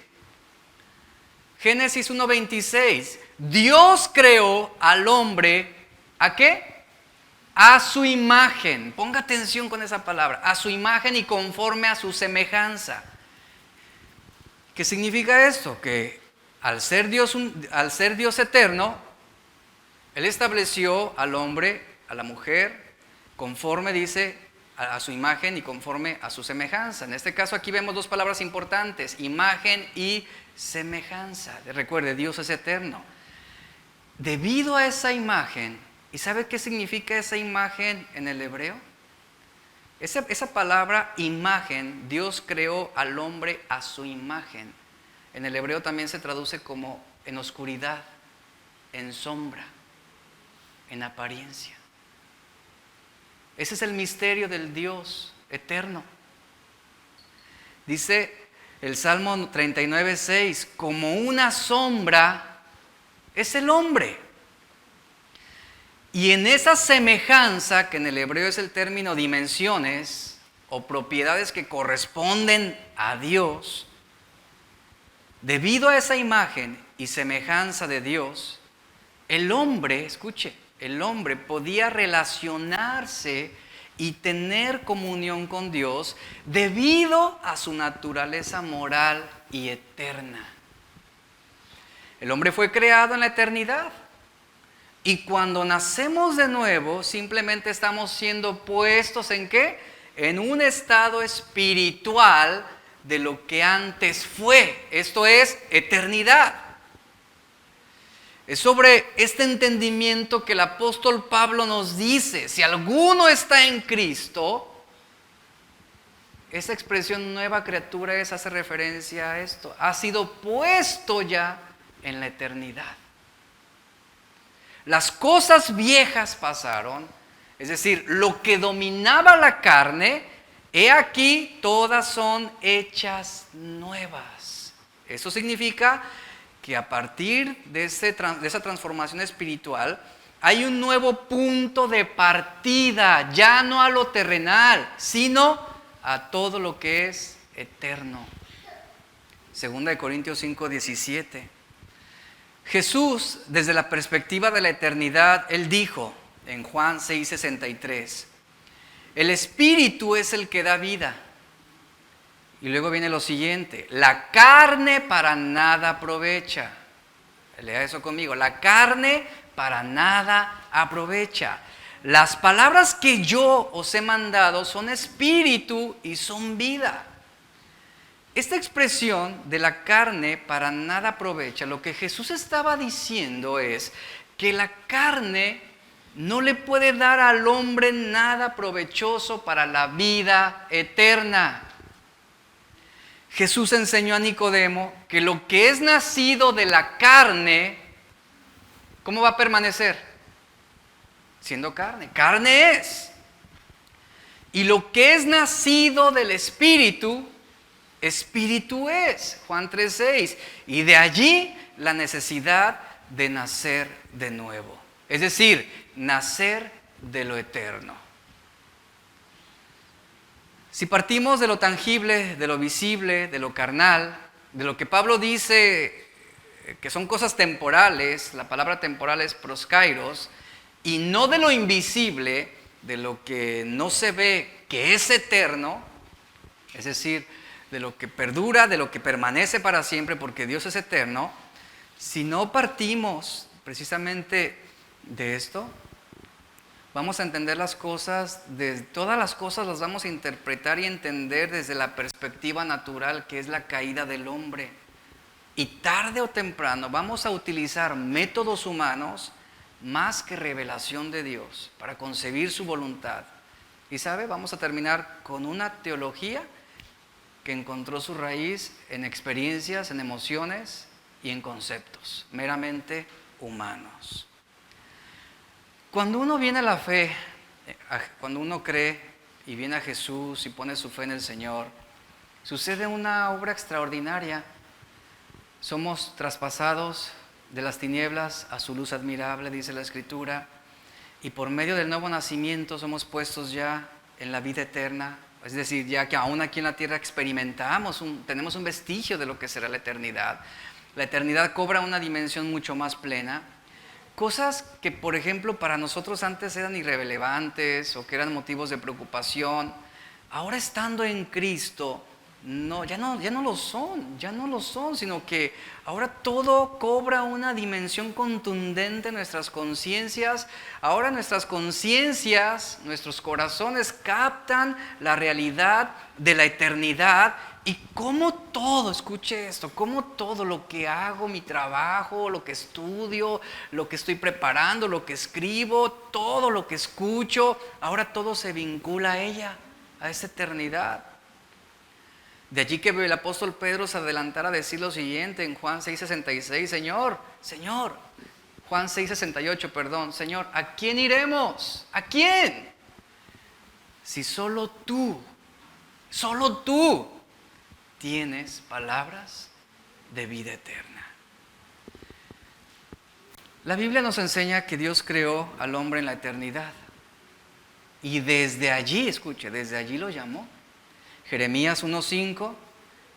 Speaker 1: Génesis 1:26, Dios creó al hombre, ¿a qué? A su imagen. Ponga atención con esa palabra, a su imagen y conforme a su semejanza. ¿Qué significa esto? Que al ser Dios eterno, Él estableció al hombre, a la mujer, conforme, dice, a su imagen y conforme a su semejanza. En este caso aquí vemos 2 palabras importantes, imagen y semejanza. Recuerde, Dios es eterno. Debido a esa imagen, ¿y sabe qué significa esa imagen en el hebreo? Esa palabra imagen, Dios creó al hombre a su imagen. En el hebreo también se traduce como en oscuridad, en sombra, en apariencia. Ese es el misterio del Dios eterno. Dice el Salmo 39:6, como una sombra es el hombre. Y en esa semejanza, que en el hebreo es el término dimensiones o propiedades que corresponden a Dios, debido a esa imagen y semejanza de Dios, el hombre, escuche, el hombre podía relacionarse y tener comunión con Dios debido a su naturaleza moral y eterna. El hombre fue creado en la eternidad y cuando nacemos de nuevo simplemente estamos siendo puestos ¿en qué? En un estado espiritual de lo que antes fue, esto es eternidad. Es sobre este entendimiento que el apóstol Pablo nos dice, si alguno está en Cristo, esa expresión nueva criatura hace referencia a esto, ha sido puesto ya en la eternidad. Las cosas viejas pasaron, es decir, lo que dominaba la carne, he aquí todas son hechas nuevas. Eso significa que a partir de esa transformación espiritual hay un nuevo punto de partida, ya no a lo terrenal, sino a todo lo que es eterno. 2 Corintios 5:17. Jesús, desde la perspectiva de la eternidad, Él dijo en Juan 6:63, el Espíritu es el que da vida. Y luego viene lo siguiente, la carne para nada aprovecha. Lea eso conmigo, la carne para nada aprovecha. Las palabras que yo os he mandado son espíritu y son vida. Esta expresión de la carne para nada aprovecha, lo que Jesús estaba diciendo es que la carne no le puede dar al hombre nada provechoso para la vida eterna. Jesús enseñó a Nicodemo que lo que es nacido de la carne, ¿cómo va a permanecer? Siendo carne. Carne es. Y lo que es nacido del Espíritu, Espíritu es. Juan 3:6. Y de allí la necesidad de nacer de nuevo. Es decir, nacer de lo eterno. Si partimos de lo tangible, de lo visible, de lo carnal, de lo que Pablo dice que son cosas temporales, la palabra temporal es proskairos, y no de lo invisible, de lo que no se ve, que es eterno, es decir, de lo que perdura, de lo que permanece para siempre, porque Dios es eterno, si no partimos precisamente de esto, vamos a entender las cosas, todas las cosas las vamos a interpretar y entender desde la perspectiva natural, que es la caída del hombre. Y tarde o temprano vamos a utilizar métodos humanos más que revelación de Dios para concebir su voluntad. Y vamos a terminar con una teología que encontró su raíz en experiencias, en emociones y en conceptos meramente humanos. Cuando uno viene a la fe, cuando uno cree y viene a Jesús y pone su fe en el Señor, sucede una obra extraordinaria. Somos traspasados de las tinieblas a su luz admirable, dice la Escritura, y por medio del nuevo nacimiento somos puestos ya en la vida eterna. Es decir, ya que aún aquí en la tierra experimentamos, tenemos un vestigio de lo que será la eternidad. La eternidad cobra una dimensión mucho más plena. Cosas que, por ejemplo, para nosotros antes eran irrelevantes o que eran motivos de preocupación, ahora estando en Cristo, ya no lo son, sino que ahora todo cobra una dimensión contundente en nuestras conciencias. Ahora nuestras conciencias, nuestros corazones captan la realidad de la eternidad y cómo todo, escuche esto, cómo todo lo que hago, mi trabajo, lo que estudio, lo que estoy preparando, lo que escribo, todo lo que escucho, ahora todo se vincula a ella, a esa eternidad. De allí que el apóstol Pedro se adelantara a decir lo siguiente en Juan 6:66, Señor, Juan 6:68, perdón, Señor, ¿a quién iremos? ¿A quién? Si solo tú tienes palabras de vida eterna. La Biblia nos enseña que Dios creó al hombre en la eternidad. Y desde allí, escuche, desde allí lo llamó. Jeremías 1:5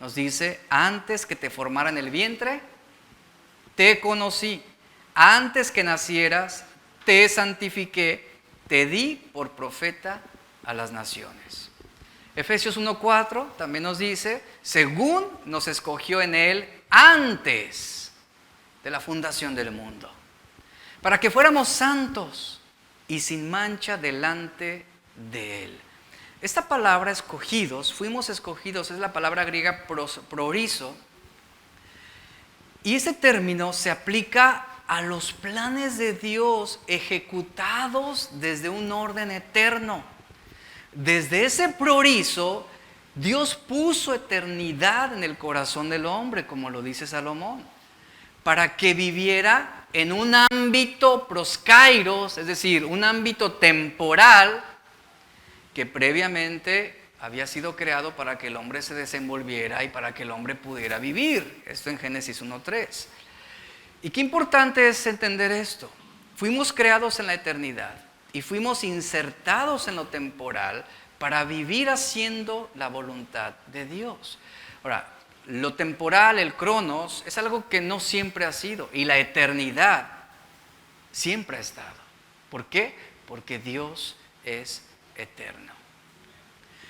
Speaker 1: nos dice, antes que te formara en el vientre, te conocí. Antes que nacieras, te santifiqué, te di por profeta a las naciones. Efesios 1:4 también nos dice, según nos escogió en Él antes de la fundación del mundo, para que fuéramos santos y sin mancha delante de Él. Esta palabra escogidos, fuimos escogidos, es la palabra griega proorizo, y ese término se aplica a los planes de Dios ejecutados desde un orden eterno. Desde ese proorizo, Dios puso eternidad en el corazón del hombre, como lo dice Salomón, para que viviera en un ámbito proskairos, es decir, un ámbito temporal que previamente había sido creado para que el hombre se desenvolviera y para que el hombre pudiera vivir. Esto en Génesis 1:3. Y qué importante es entender esto. Fuimos creados en la eternidad y fuimos insertados en lo temporal para vivir haciendo la voluntad de Dios. Ahora, lo temporal, el cronos, es algo que no siempre ha sido, y la eternidad siempre ha estado. ¿Por qué? Porque Dios es eterno.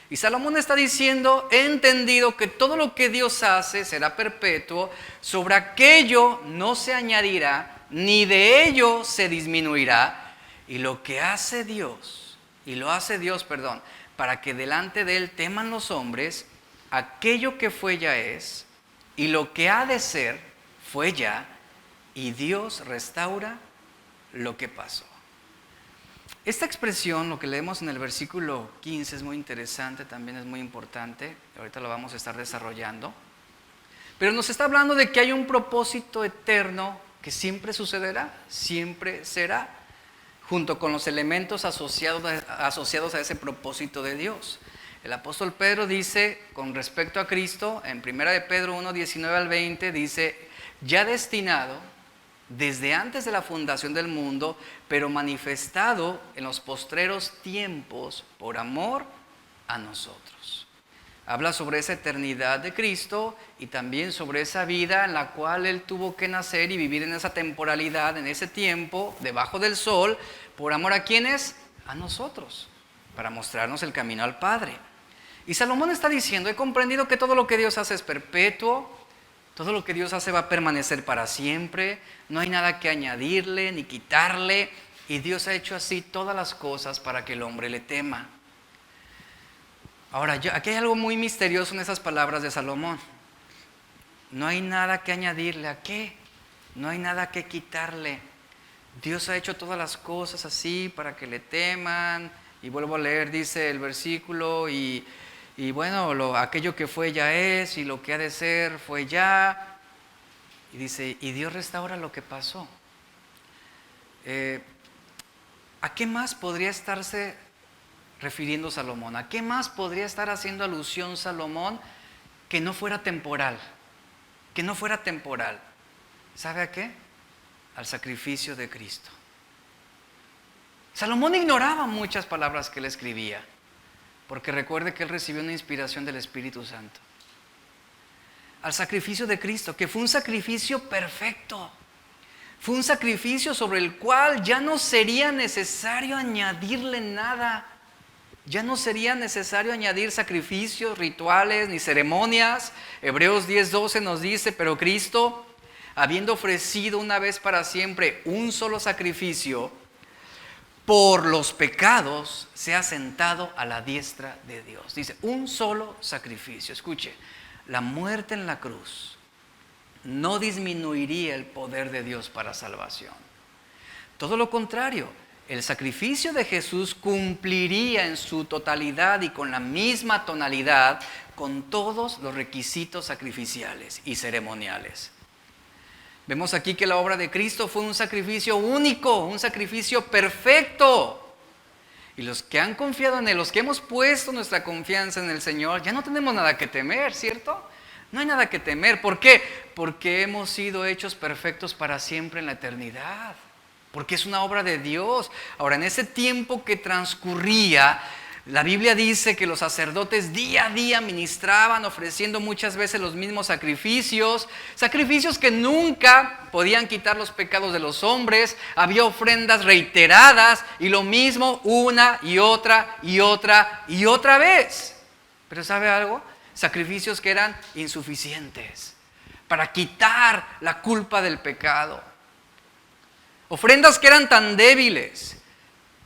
Speaker 1: Y Salomón está diciendo, he entendido que todo lo que Dios hace será perpetuo, sobre aquello no se añadirá, ni de ello se disminuirá, y lo que hace Dios, para que delante de Él teman los hombres, aquello que fue ya es, y lo que ha de ser fue ya, y Dios restaura lo que pasó. Esta expresión, lo que leemos en el versículo 15, es muy interesante, también es muy importante. Ahorita lo vamos a estar desarrollando. Pero nos está hablando de que hay un propósito eterno que siempre sucederá, siempre será, junto con los elementos asociados a ese propósito de Dios. El apóstol Pedro dice, con respecto a Cristo, en 1 de Pedro 1, 19 al 20, dice, ya destinado desde antes de la fundación del mundo, pero manifestado en los postreros tiempos por amor a nosotros. Habla sobre esa eternidad de Cristo y también sobre esa vida en la cual Él tuvo que nacer y vivir en esa temporalidad, en ese tiempo, debajo del sol, por amor a ¿quiénes? A nosotros, para mostrarnos el camino al Padre. Y Salomón está diciendo, he comprendido que todo lo que Dios hace es perpetuo, todo lo que Dios hace va a permanecer para siempre, no hay nada que añadirle ni quitarle, y Dios ha hecho así todas las cosas para que el hombre le tema. Ahora, aquí hay algo muy misterioso en esas palabras de Salomón. No hay nada que añadirle, ¿a qué? No hay nada que quitarle. Dios ha hecho todas las cosas así para que le teman. Y vuelvo a leer, dice el versículo, y bueno, aquello que fue ya es, y lo que ha de ser fue ya. Y dice, y Dios restaura lo que pasó. ¿A qué más podría estarse refiriendo Salomón? ¿A qué más podría estar haciendo alusión Salomón que no fuera temporal? Que no fuera temporal. ¿Sabe a qué? Al sacrificio de Cristo. Salomón ignoraba muchas palabras que él escribía, porque recuerde que él recibió una inspiración del Espíritu Santo. Al sacrificio de Cristo, que fue un sacrificio perfecto. Fue un sacrificio sobre el cual ya no sería necesario añadirle nada. Ya no sería necesario añadir sacrificios, rituales, ni ceremonias. Hebreos 10:12 nos dice, pero Cristo, habiendo ofrecido una vez para siempre un solo sacrificio, por los pecados se ha sentado a la diestra de Dios. Dice, un solo sacrificio. Escuche, la muerte en la cruz no disminuiría el poder de Dios para salvación. Todo lo contrario, el sacrificio de Jesús cumpliría en su totalidad y con la misma tonalidad con todos los requisitos sacrificiales y ceremoniales. Vemos aquí que la obra de Cristo fue un sacrificio único, un sacrificio perfecto. Y los que han confiado en Él, los que hemos puesto nuestra confianza en el Señor, ya no tenemos nada que temer, ¿cierto? No hay nada que temer. ¿Por qué? Porque hemos sido hechos perfectos para siempre en la eternidad. Porque es una obra de Dios. Ahora, en ese tiempo que transcurría, la Biblia dice que los sacerdotes día a día ministraban, ofreciendo muchas veces los mismos sacrificios, sacrificios que nunca podían quitar los pecados de los hombres. Había ofrendas reiteradas y lo mismo una y otra y otra y otra vez. Pero ¿sabe algo? Sacrificios que eran insuficientes para quitar la culpa del pecado. Ofrendas que eran tan débiles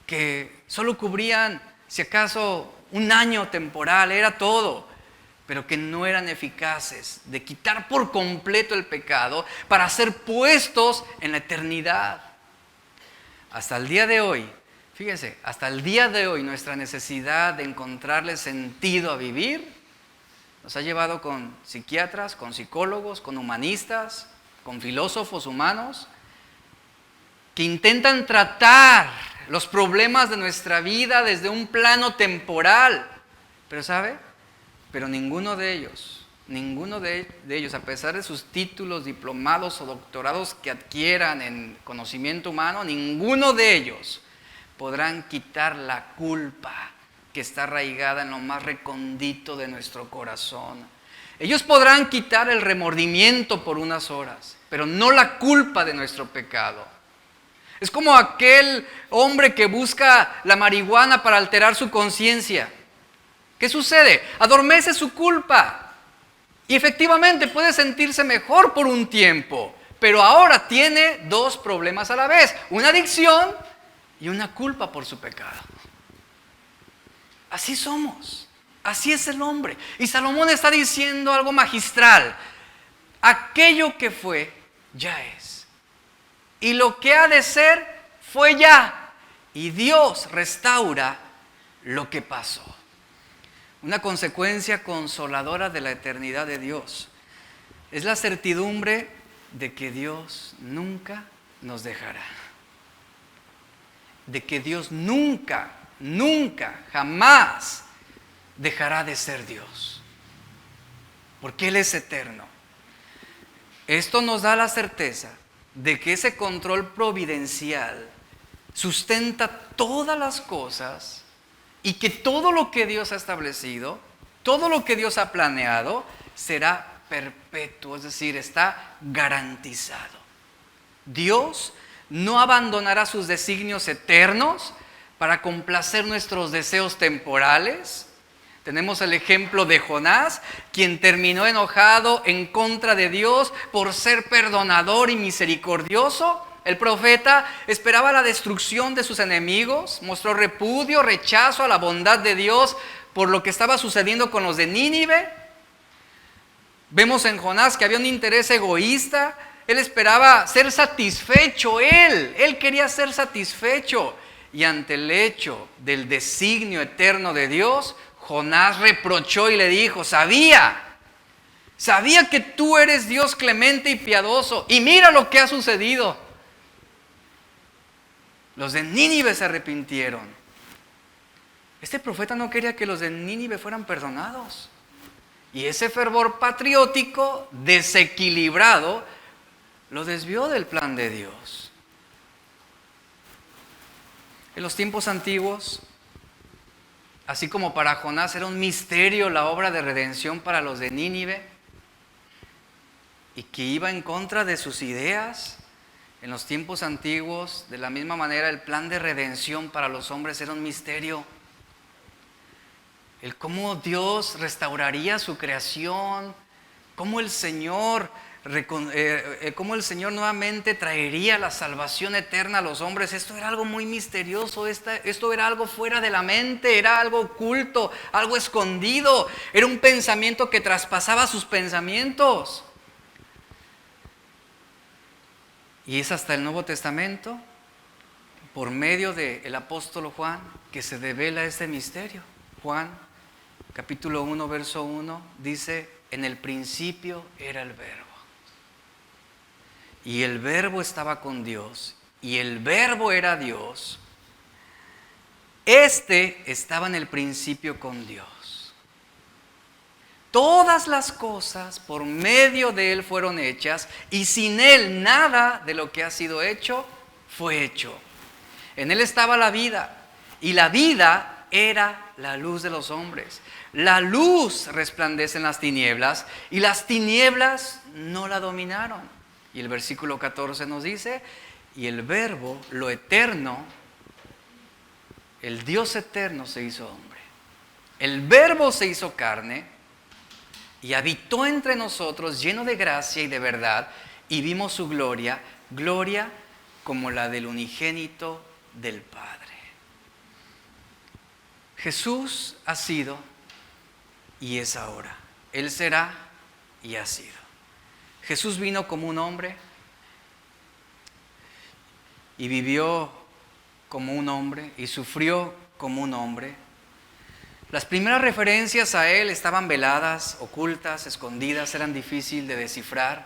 Speaker 1: que solo cubrían, si acaso, un año temporal, era todo, pero que no eran eficaces de quitar por completo el pecado para ser puestos en la eternidad. Hasta el día de hoy, fíjense, hasta el día de hoy nuestra necesidad de encontrarle sentido a vivir nos ha llevado con psiquiatras, con psicólogos, con humanistas, con filósofos humanos, que intentan tratar los problemas de nuestra vida desde un plano temporal. Pero ¿sabe? Pero ninguno de ellos, a pesar de sus títulos, diplomados o doctorados que adquieran en conocimiento humano, ninguno de ellos podrán quitar la culpa que está arraigada en lo más recóndito de nuestro corazón. Ellos podrán quitar el remordimiento por unas horas, pero no la culpa de nuestro pecado. Es como aquel hombre que busca la marihuana para alterar su conciencia. ¿Qué sucede? Adormece su culpa. Y efectivamente puede sentirse mejor por un tiempo, pero ahora tiene dos problemas a la vez: una adicción y una culpa por su pecado. Así somos, así es el hombre. Y Salomón está diciendo algo magistral: aquello que fue, ya es. Y lo que ha de ser, fue ya. Y Dios restaura lo que pasó. Una consecuencia consoladora de la eternidad de Dios es la certidumbre de que Dios nunca nos dejará. De que Dios nunca, jamás dejará de ser Dios. Porque Él es eterno. Esto nos da la certeza de que ese control providencial sustenta todas las cosas y que todo lo que Dios ha establecido, todo lo que Dios ha planeado, será perpetuo, es decir, está garantizado. Dios no abandonará sus designios eternos para complacer nuestros deseos temporales. Tenemos el ejemplo de Jonás, quien terminó enojado en contra de Dios por ser perdonador y misericordioso. El profeta esperaba la destrucción de sus enemigos, mostró repudio, rechazo a la bondad de Dios por lo que estaba sucediendo con los de Nínive. Vemos en Jonás que había un interés egoísta. Él esperaba ser satisfecho, él quería ser satisfecho. Y ante el hecho del designio eterno de Dios, Jonás reprochó y le dijo: sabía que tú eres Dios clemente y piadoso, y mira lo que ha sucedido. Los de Nínive se arrepintieron. Este profeta no quería que los de Nínive fueran perdonados. Y ese fervor patriótico desequilibrado lo desvió del plan de Dios. En los tiempos antiguos, así como para Jonás era un misterio la obra de redención para los de Nínive, y que iba en contra de sus ideas, en los tiempos antiguos, de la misma manera, el plan de redención para los hombres era un misterio. El cómo Dios restauraría su creación, cómo el Señor nuevamente traería la salvación eterna a los hombres. Esto era algo muy misterioso, esto era algo fuera de la mente, era algo oculto, algo escondido, era un pensamiento que traspasaba sus pensamientos. Y es hasta el Nuevo Testamento, por medio del apóstol Juan, que se devela este misterio. Juan, capítulo 1, verso 1, dice: en el principio era el Verbo. Y el Verbo estaba con Dios, y el Verbo era Dios. Este estaba en el principio con Dios. Todas las cosas por medio de Él fueron hechas, y sin Él nada de lo que ha sido hecho fue hecho. En Él estaba la vida, y la vida era la luz de los hombres. La luz resplandece en las tinieblas, y las tinieblas no la dominaron. Y el versículo 14 nos dice: y el Verbo, lo eterno, el Dios eterno, se hizo hombre. El Verbo se hizo carne y habitó entre nosotros, lleno de gracia y de verdad, y vimos su gloria, gloria como la del unigénito del Padre. Jesús ha sido y es ahora. Él será y ha sido. Jesús vino como un hombre y vivió como un hombre y sufrió como un hombre. Las primeras referencias a Él estaban veladas, ocultas, escondidas, eran difíciles de descifrar.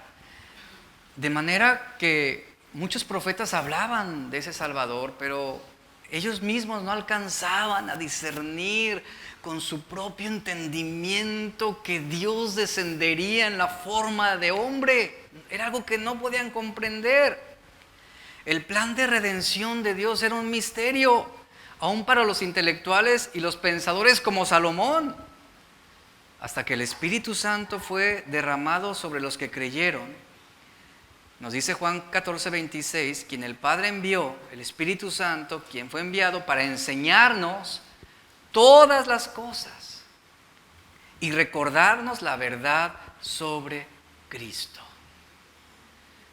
Speaker 1: De manera que muchos profetas hablaban de ese Salvador, pero ellos mismos no alcanzaban a discernir con su propio entendimiento que Dios descendería en la forma de hombre. Era algo que no podían comprender. El plan de redención de Dios era un misterio, aún para los intelectuales y los pensadores como Salomón, hasta que el Espíritu Santo fue derramado sobre los que creyeron. Nos dice Juan 14:26, quien el Padre envió, el Espíritu Santo, quien fue enviado para enseñarnos todas las cosas y recordarnos la verdad sobre Cristo.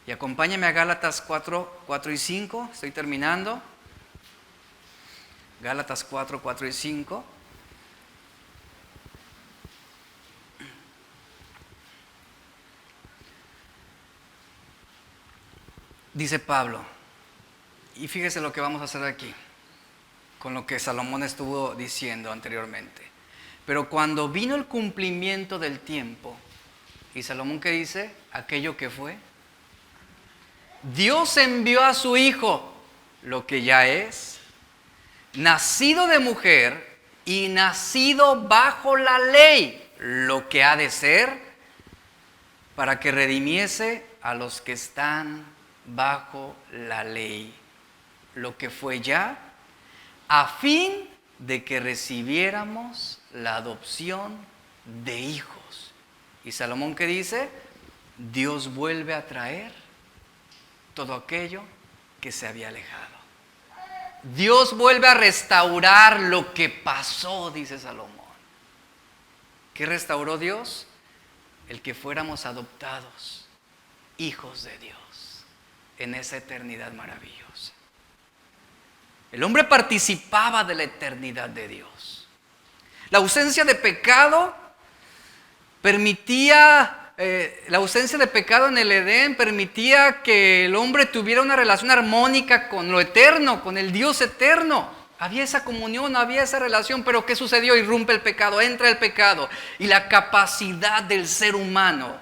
Speaker 1: Y acompáñame a Gálatas 4 y 5, estoy terminando. Gálatas 4 y 5. Dice Pablo, y fíjese lo que vamos a hacer aquí, con lo que Salomón estuvo diciendo anteriormente. Pero cuando vino el cumplimiento del tiempo, y Salomón, ¿qué dice? Aquello que fue. Dios envió a su Hijo, lo que ya es, nacido de mujer y nacido bajo la ley, lo que ha de ser, para que redimiese a los que están bajo la ley, lo que fue ya, a fin de que recibiéramos la adopción de hijos. Y Salomón, ¿qué dice? Dios vuelve a traer todo aquello que se había alejado. Dios vuelve a restaurar lo que pasó, dice Salomón. ¿Qué restauró Dios? El que fuéramos adoptados, hijos de Dios, en esa eternidad maravillosa. El hombre participaba de la eternidad de Dios. La ausencia de pecado la ausencia de pecado en el Edén permitía que el hombre tuviera una relación armónica con lo eterno, con el Dios eterno. Había esa comunión, había esa relación, pero ¿qué sucedió? Irrumpe el pecado, entra el pecado, y la capacidad del ser humano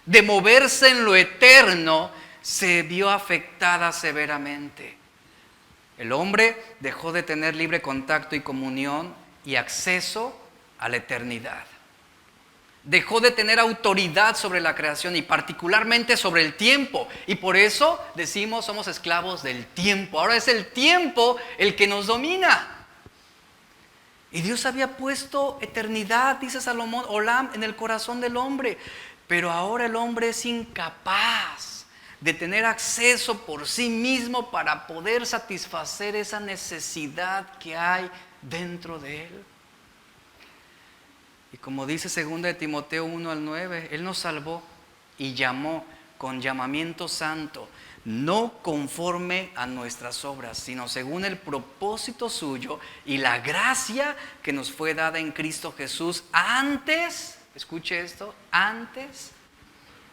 Speaker 1: de moverse en lo eterno se vio afectada severamente. El hombre dejó de tener libre contacto y comunión y acceso a la eternidad. Dejó de tener autoridad sobre la creación y particularmente sobre el tiempo. Y por eso decimos somos esclavos del tiempo. Ahora es el tiempo el que nos domina. Y Dios había puesto eternidad, dice Salomón, Olam, en el corazón del hombre. Pero ahora el hombre es incapaz de tener acceso por sí mismo para poder satisfacer esa necesidad que hay dentro de él. Y como dice 2 de Timoteo 1-9, Él nos salvó y llamó con llamamiento santo, no conforme a nuestras obras, sino según el propósito suyo y la gracia que nos fue dada en Cristo Jesús antes, escuche esto, antes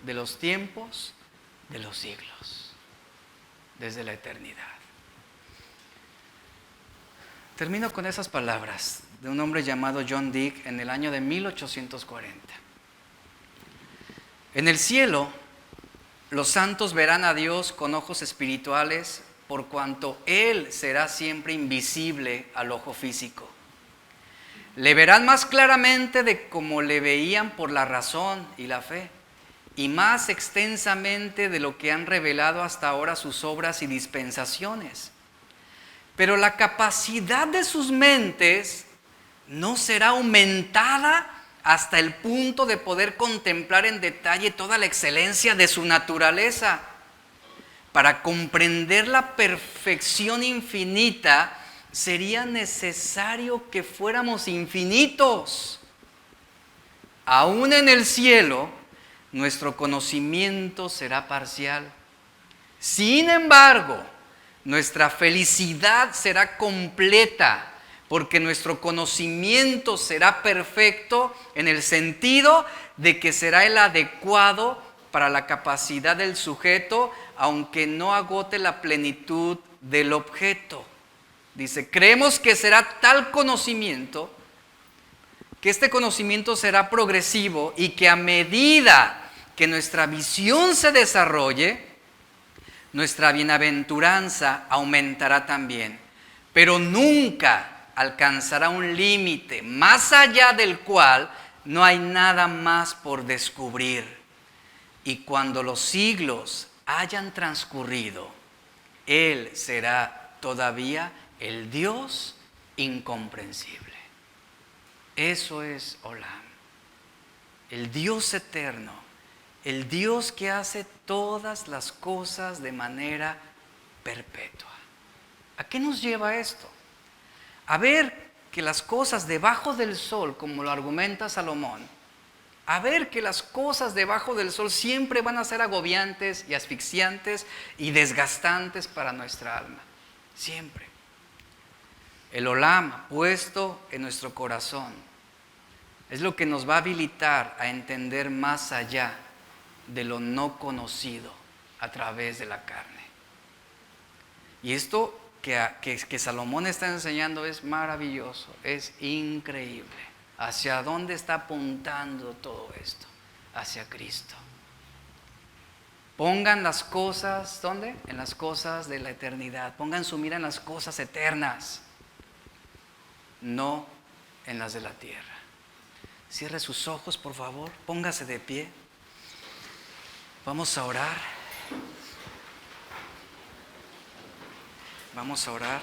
Speaker 1: de los tiempos de los siglos, desde la eternidad. Termino con esas palabras de un hombre llamado John Dick en el año de 1840. En el cielo, los santos verán a Dios con ojos espirituales, por cuanto Él será siempre invisible al ojo físico. Le verán más claramente de como le veían por la razón y la fe, y más extensamente de lo que han revelado hasta ahora sus obras y dispensaciones. Pero la capacidad de sus mentes no será aumentada hasta el punto de poder contemplar en detalle toda la excelencia de su naturaleza. Para comprender la perfección infinita, sería necesario que fuéramos infinitos. Aún en el cielo, nuestro conocimiento será parcial. Sin embargo, nuestra felicidad será completa, porque nuestro conocimiento será perfecto en el sentido de que será el adecuado para la capacidad del sujeto, aunque no agote la plenitud del objeto. Dice, creemos que será tal conocimiento, que este conocimiento será progresivo y que a medida que nuestra visión se desarrolle, nuestra bienaventuranza aumentará también, pero nunca alcanzará un límite más allá del cual no hay nada más por descubrir. Y cuando los siglos hayan transcurrido, Él será todavía el Dios incomprensible. Eso es Olam, el Dios eterno, el Dios que hace todas las cosas de manera perpetua. ¿A qué nos lleva esto? A ver que las cosas debajo del sol, como lo argumenta Salomón, a ver que las cosas debajo del sol siempre van a ser agobiantes y asfixiantes y desgastantes para nuestra alma. Siempre. El Olam puesto en nuestro corazón es lo que nos va a habilitar a entender más allá de lo no conocido a través de la carne. Y esto que Salomón está enseñando es maravilloso, es increíble. ¿Hacia dónde está apuntando todo esto? Hacia Cristo. Pongan las cosas, ¿dónde? En las cosas de la eternidad. Pongan su mira en las cosas eternas, no en las de la tierra. Cierre sus ojos, por favor. Póngase de pie. Vamos a orar. Vamos a orar.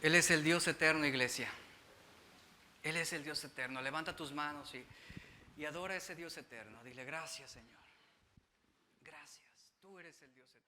Speaker 1: Él es el Dios eterno, iglesia. Él es el Dios eterno. Levanta tus manos y adora a ese Dios eterno. Dile gracias, Señor. Gracias. Tú eres el Dios eterno.